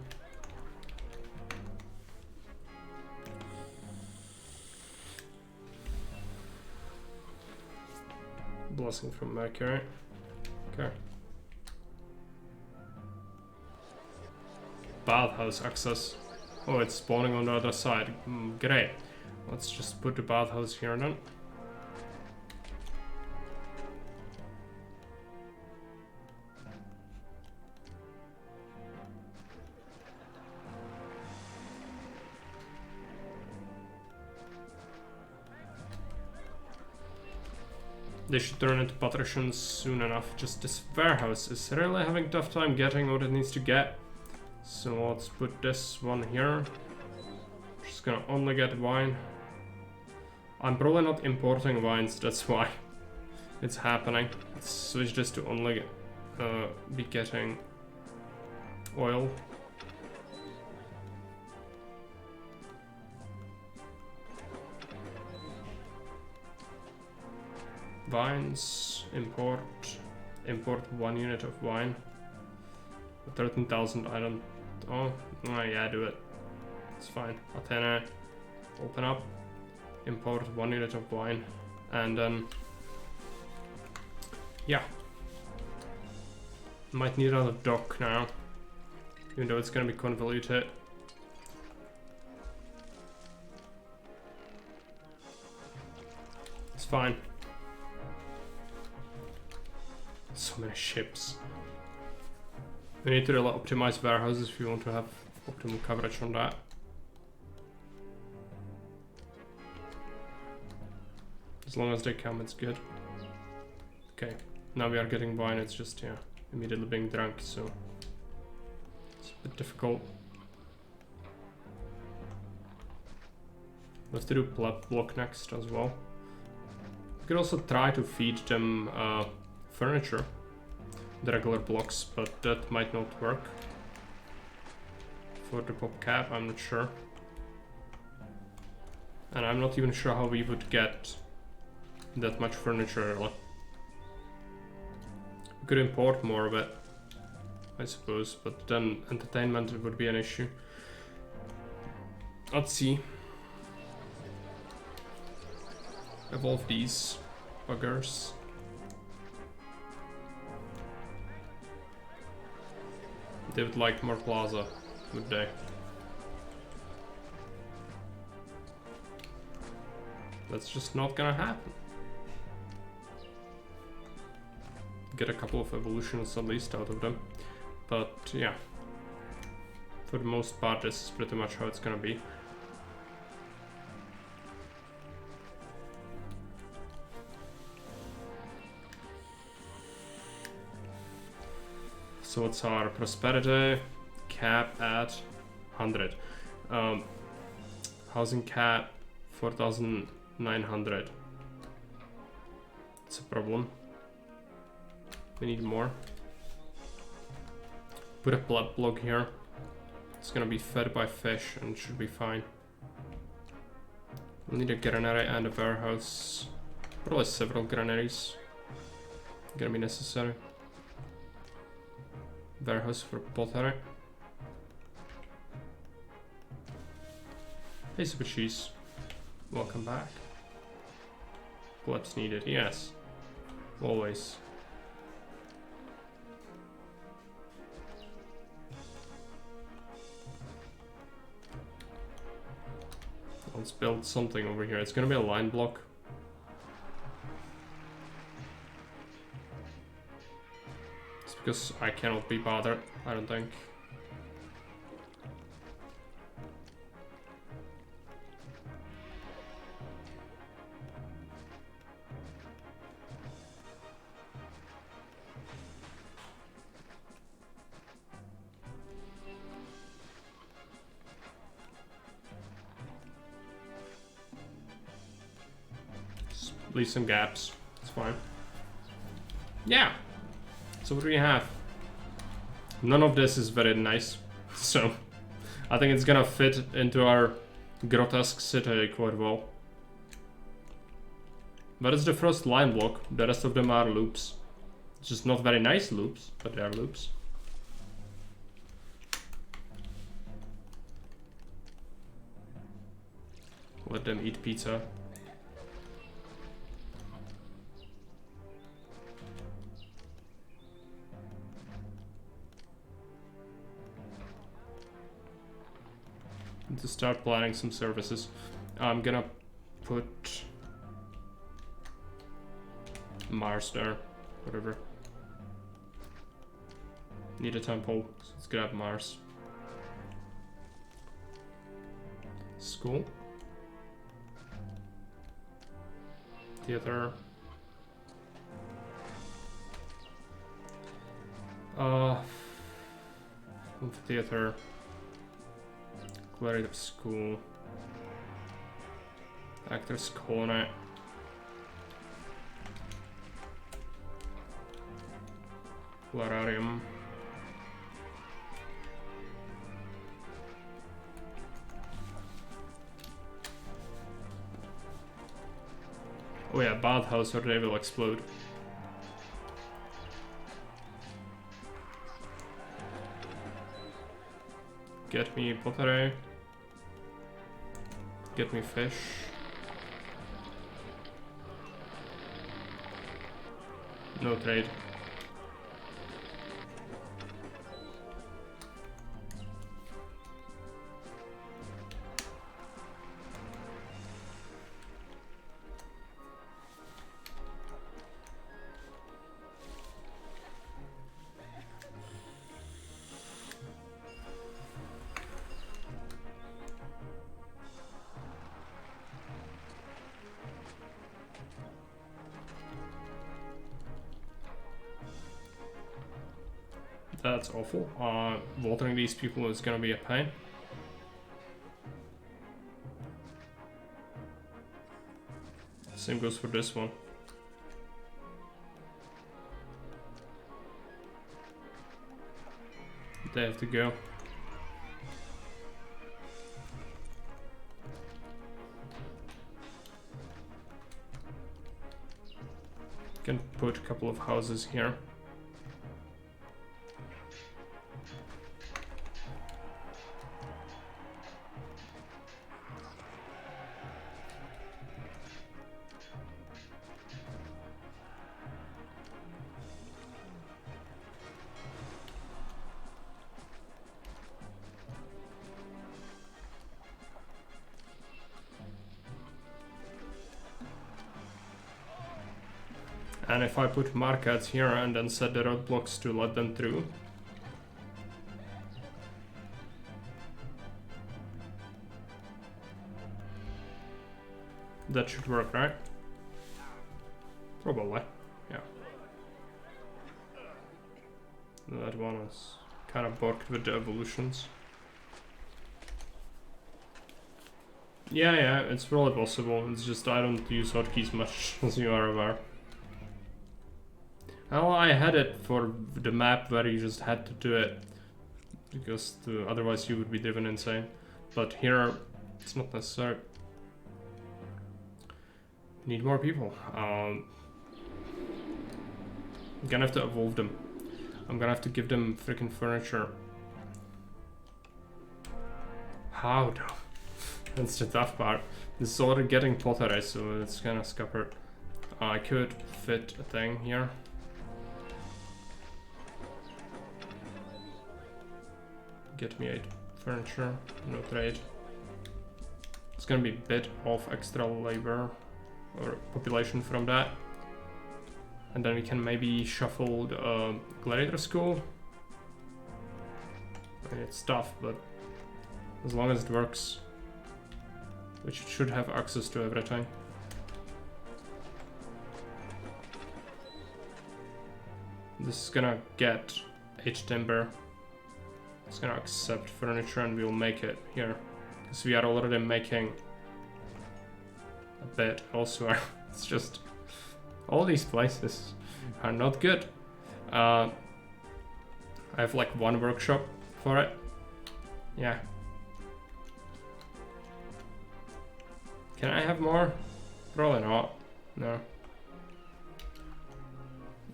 Blessing from Mercury. Okay. Bathhouse access. Oh, it's spawning on the other side. Great. Let's just put the bathhouse here then. They should turn into Patricians soon enough. Just this warehouse is really having a tough time getting what it needs to get. So let's put this one here. Just gonna only get wine. I'm probably not importing wines, that's why it's happening. Let's switch this to only be getting oil. Vines, import 1 unit of wine. 13,000, I don't. Oh, yeah, do it. It's fine. Athena, open up, import 1 unit of wine, and then. Yeah. Might need another dock now, even though it's gonna be convoluted. It's fine. So many ships. We need to really optimize warehouses if we want to have optimal coverage on that. As long as they come, it's good. Okay, now we are getting wine, it's just, yeah, immediately being drunk, so it's a bit difficult. We have to do block next as well. We could also try to feed them furniture, the regular blocks, but that might not work. for the pop cap, I'm not sure. And I'm not even sure how we would get that much furniture. We could import more of it, I suppose, but then entertainment would be an issue. Let's see. Evolve these buggers. They would like more plaza, would they? That's just not gonna happen. Get a couple of evolutions at least out of them. But yeah, for the most part this is pretty much how it's gonna be. So what's our prosperity cap at 100? Housing cap 4,900. It's a problem. We need more. Put a blood block here. It's gonna be fed by fish and should be fine. We need a granary and a warehouse. Probably several granaries. Gonna be necessary. Warehouse for pottery. Hey, super cheese. Welcome back. What's needed? Yes. Always. Let's build something over here. It's gonna be a line block. It's because I cannot be bothered, I don't think. Leave some gaps. It's fine. Yeah. So what do we have? None of this is very nice. So I think it's gonna fit into our grotesque city quite well. But it's the first line block. The rest of them are loops. It's just not very nice loops, but they are loops. Let them eat pizza. To start planning some services. I'm gonna put Mars there, whatever. Need a temple, so let's grab Mars. School. Theater. Theater. Cleric of school. Actors corner. Florarium. Oh yeah, bathhouse or they will explode. Get me pottery. Get me fish. No trade. That's awful. Watering these people is gonna be a pain. Same goes for this one. They have to go. Can put a couple of houses here. And if I put markets here and then set the roadblocks to let them through. That should work, right? Probably, yeah. That one is kind of bugged with the evolutions. Yeah, it's really possible. It's just I don't use hotkeys much, as you are aware. Well, I had it for the map where you just had to do it, because otherwise you would be driven insane. But here, it's not necessary. Need more people. I'm gonna have to evolve them. I'm gonna have to give them freaking furniture. How though? That's the tough part. This is already getting pottery, so it's kind of scuppered. I could fit a thing here. Get me 8 furniture, no trade. It's gonna be a bit of extra labor or population from that. And then we can maybe shuffle the gladiator school. I mean, it's tough, but as long as it works, which it should have access to everything. This is gonna get 8 timber. It's gonna accept furniture and we'll make it here. Because we are already making a bit elsewhere. It's just all these places are not good. I have like 1 workshop for it. Yeah. Can I have more? Probably not. No.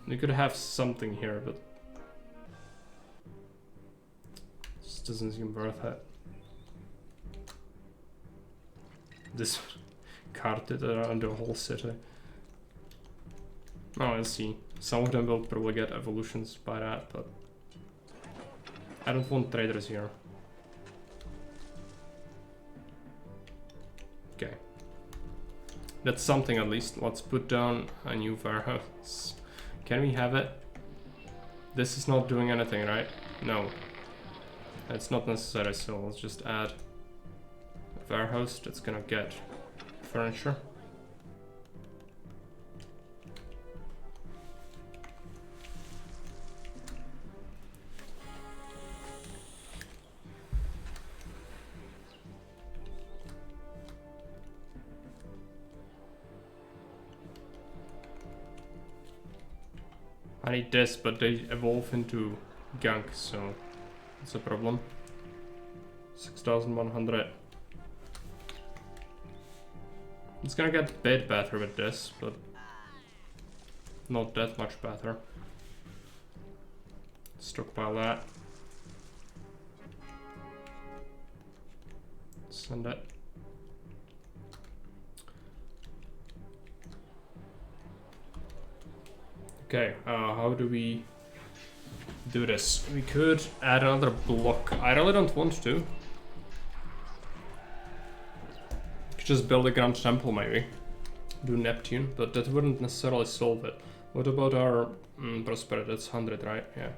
You could have something here, but just doesn't seem worth it. This carted around the whole city. Oh, let's see. Some of them will probably get evolutions by that, but I don't want traders here. Okay. That's something at least. Let's put down a new warehouse. Can we have it? This is not doing anything, right? No. It's not necessary, so let's just add a warehouse that's gonna get furniture. I need this, but they evolve into gunk, so it's a problem. 6,100. It's gonna get a bit better with this, but not that much better. Stockpile that. Send it. Okay, how do we do this? We could add another block. I really don't want to. Could just build a grand temple maybe. Do Neptune, but that wouldn't necessarily solve it. What about our prosperity? That's 100, right? Yeah.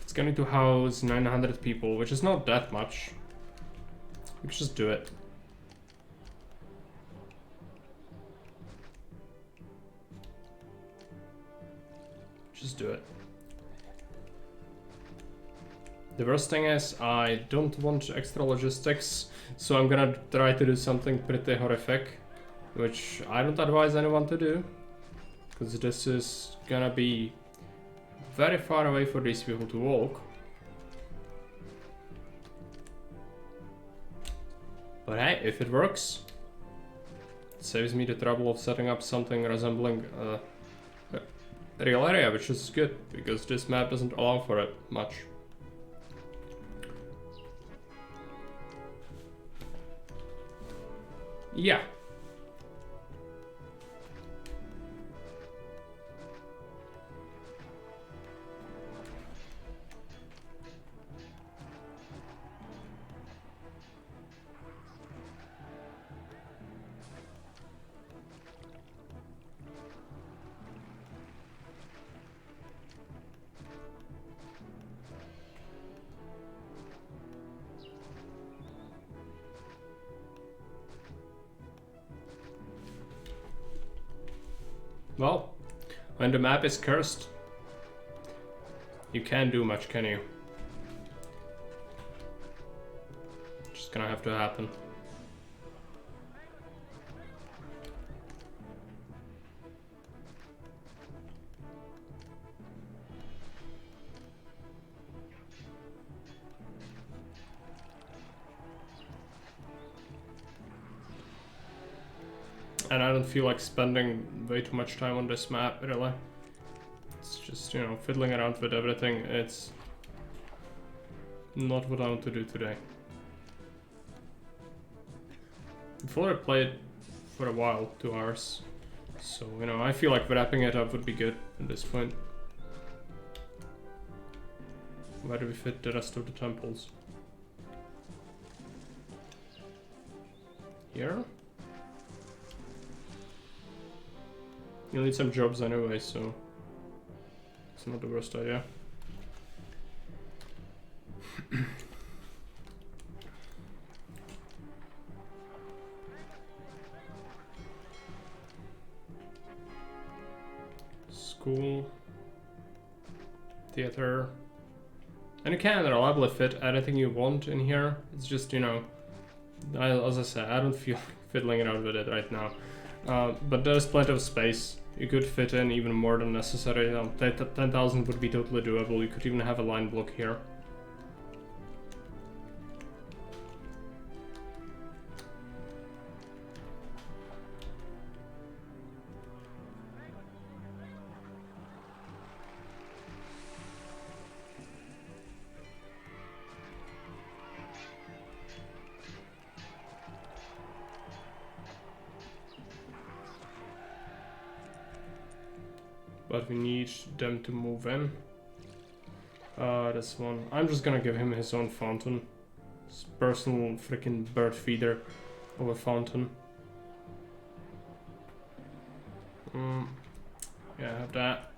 It's going to house 900 people, which is not that much. We could just do it. Just do it. The worst thing is I don't want extra logistics, so I'm gonna try to do something pretty horrific, which I don't advise anyone to do, because this is gonna be very far away for these people to walk. But hey, if it works, It saves me the trouble of setting up something resembling a real area, which is good, because this map doesn't allow for it much. Yeah. Well, when the map is cursed, you can't do much, can you? Just gonna have to happen. And I don't feel like spending way too much time on this map, really. It's just, you know, fiddling around with everything. It's not what I want to do today. I've already played for a while, 2 hours. So, you know, I feel like wrapping it up would be good at this point. Where do we fit the rest of the temples? Here? You'll need some jobs anyway, so it's not the worst idea. School, theater, and you can reliably fit anything you want in here. It's just, you know, as I said, I don't feel fiddling around with it right now. But there's plenty of space. You could fit in even more than necessary. 10,000 would be totally doable. You could even have a line block here. But we need them to move in. This one. I'm just gonna give him his own fountain. His personal freaking bird feeder of a fountain. Yeah, I have that.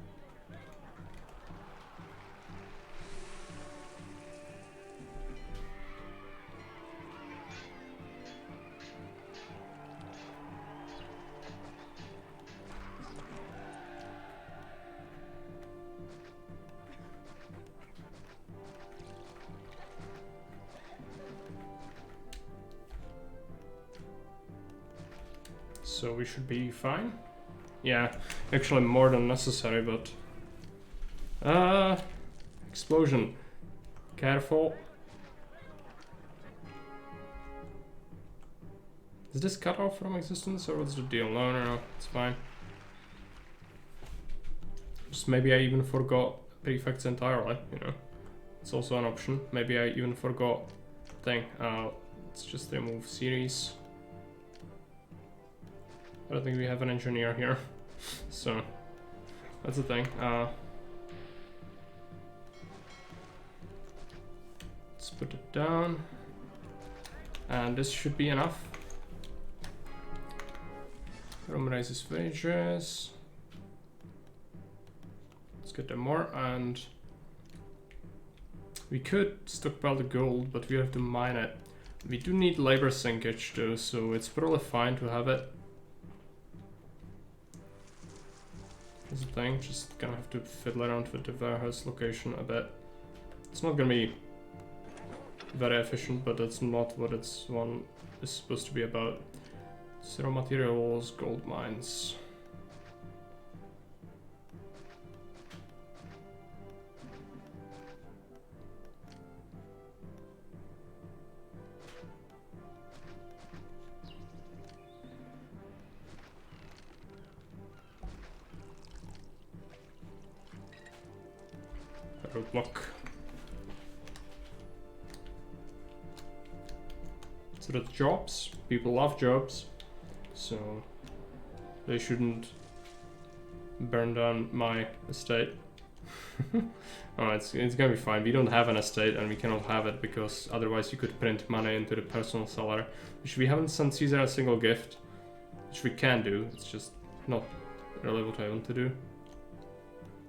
So we should be fine. Yeah, actually more than necessary, but... explosion. Careful. Is this cut off from existence, or what's the deal? No, no, no, it's fine. Just maybe I even forgot prefects entirely, you know. It's also an option. Maybe I even forgot thing. Let's just remove series. I don't think we have an engineer here, so that's the thing. Let's put it down, and this should be enough. Rome raises wages. Let's get them more, and we could stockpile the gold, but we have to mine it. We do need labor sinkage though, so it's probably fine to have it. That's the thing, just gonna have to fiddle around with the warehouse location a bit. It's not gonna be very efficient, but that's not what it's one is supposed to be about. Zero materials, gold mines. Roadblock. So that's jobs. People love jobs. So they shouldn't burn down my estate. Oh, it's gonna be fine. We don't have an estate and we cannot have it because otherwise you could print money into the personal salary, which we haven't sent Caesar a single gift, which we can do. It's just not really what I want to do.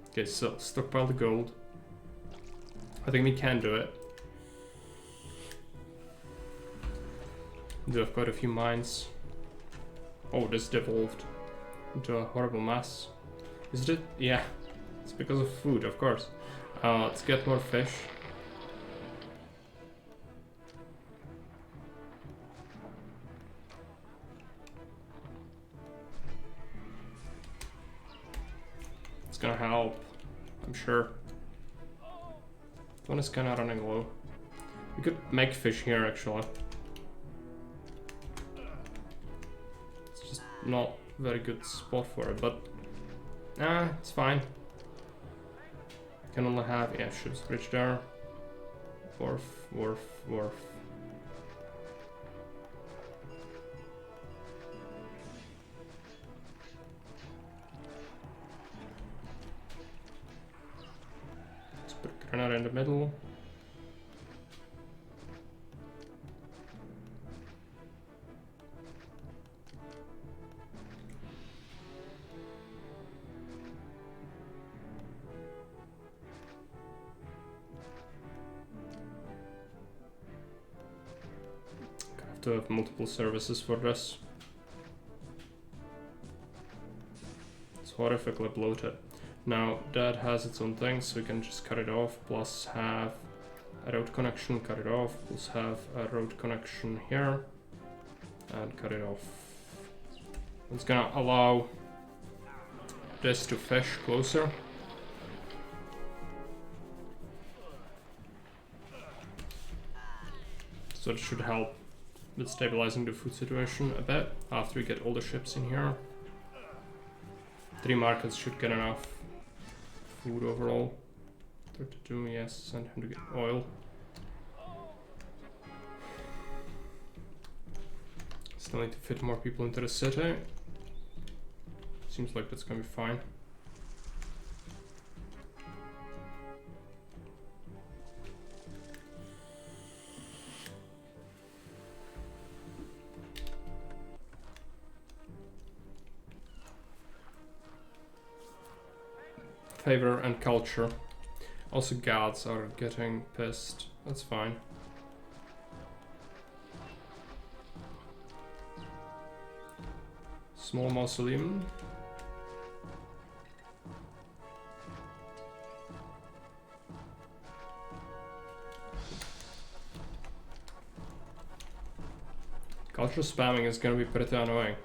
Okay, so stockpile the gold. I think we can do it. We do have quite a few mines. Oh, this devolved into a horrible mess. Is it? Yeah, it's because of food, of course. Let's get more fish. It's gonna help, I'm sure. One is kinda running low. We could make fish here actually. It's just not a very good spot for it, but it's fine. Can only have, yeah, ship's bridge there. Wharf, wharf, wharf. Let's put granite in the middle. To have multiple services for this. It's horrifically bloated. Now that has its own things, so we can just cut it off, plus have a road connection, cut it off, plus have a road connection here, and cut it off. It's gonna allow this to fish closer. So it should help with stabilizing the food situation a bit after we get all the ships in here. 3 markets should get enough food overall. 32, yes, send him to get oil. Still need to fit more people into the city. Seems like that's gonna be fine. Favor and culture. Also gods are getting pissed. That's fine. Small mausoleum. Culture spamming is gonna be pretty annoying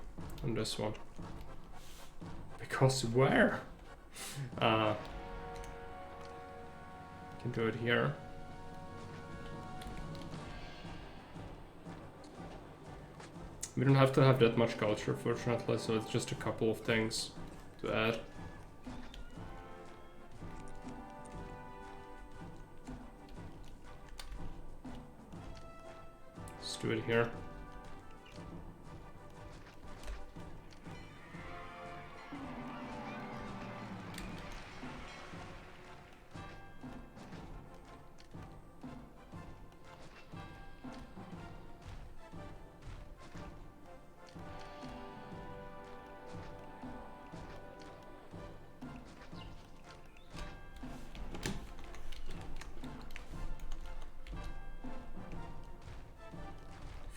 on this one. Because where? Can do it here. We don't have to have that much culture, fortunately, so it's just a couple of things to add. Let's do it here.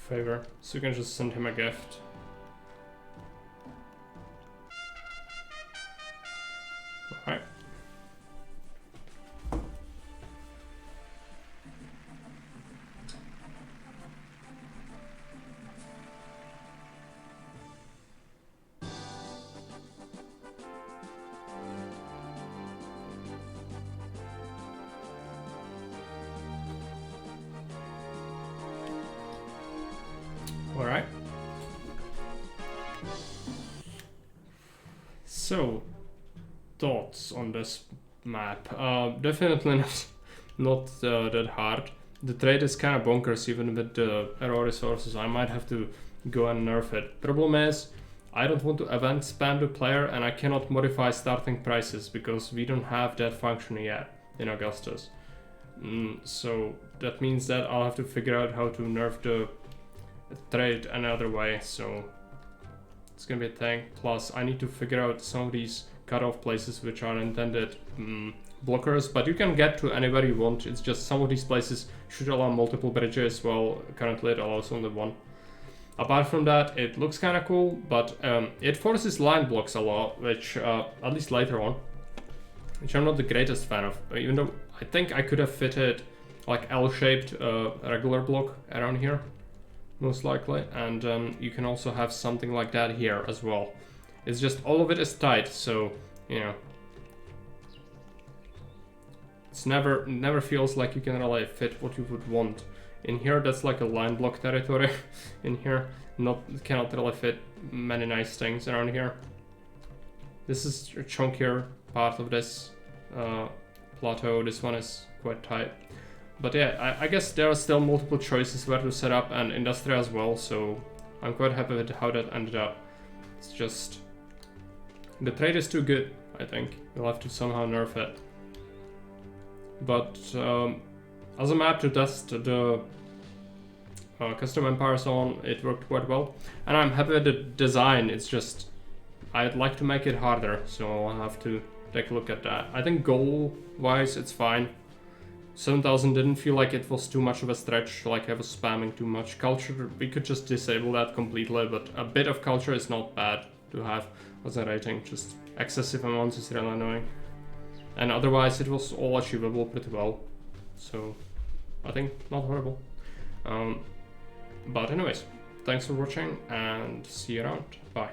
Favor, so you can just send him a gift. Alright. Alright. So, thoughts on this map. Definitely not that hard. The trade is kind of bonkers even with the raw resources. I might have to go and nerf it. Problem is, I don't want to event spam the player and I cannot modify starting prices because we don't have that function yet in Augustus. So that means that I'll have to figure out how to nerf the trade another way, so it's gonna be a thing. Plus I need to figure out some of these cutoff places which are intended blockers, but you can get to anywhere you want. It's just some of these places should allow multiple bridges, while currently it allows only one. Apart from that, it looks kind of cool, but it forces line blocks a lot, which at least later on, which I'm not the greatest fan of, even though I think I could have fitted like L-shaped regular block around here, most likely, and you can also have something like that here as well. It's just all of it is tight, so you know, it's never feels like you can really fit what you would want. In here, that's like a line block territory. In here, cannot really fit many nice things around here. This is a chunkier part of this plateau. This one is quite tight. But yeah, I guess there are still multiple choices where to set up, and industry as well, so I'm quite happy with how that ended up. It's just, the trade is too good, I think. You'll have to somehow nerf it. But as a map to test the custom empires on, it worked quite well. And I'm happy with the design, it's just, I'd like to make it harder, so I'll have to take a look at that. I think goal-wise, it's fine. 7,000 didn't feel like it was too much of a stretch, like I was spamming too much. Culture, we could just disable that completely, but a bit of culture is not bad to have as a rating. Just excessive amounts is really annoying. And otherwise it was all achievable pretty well. So I think not horrible. But anyways, thanks for watching and see you around. Bye.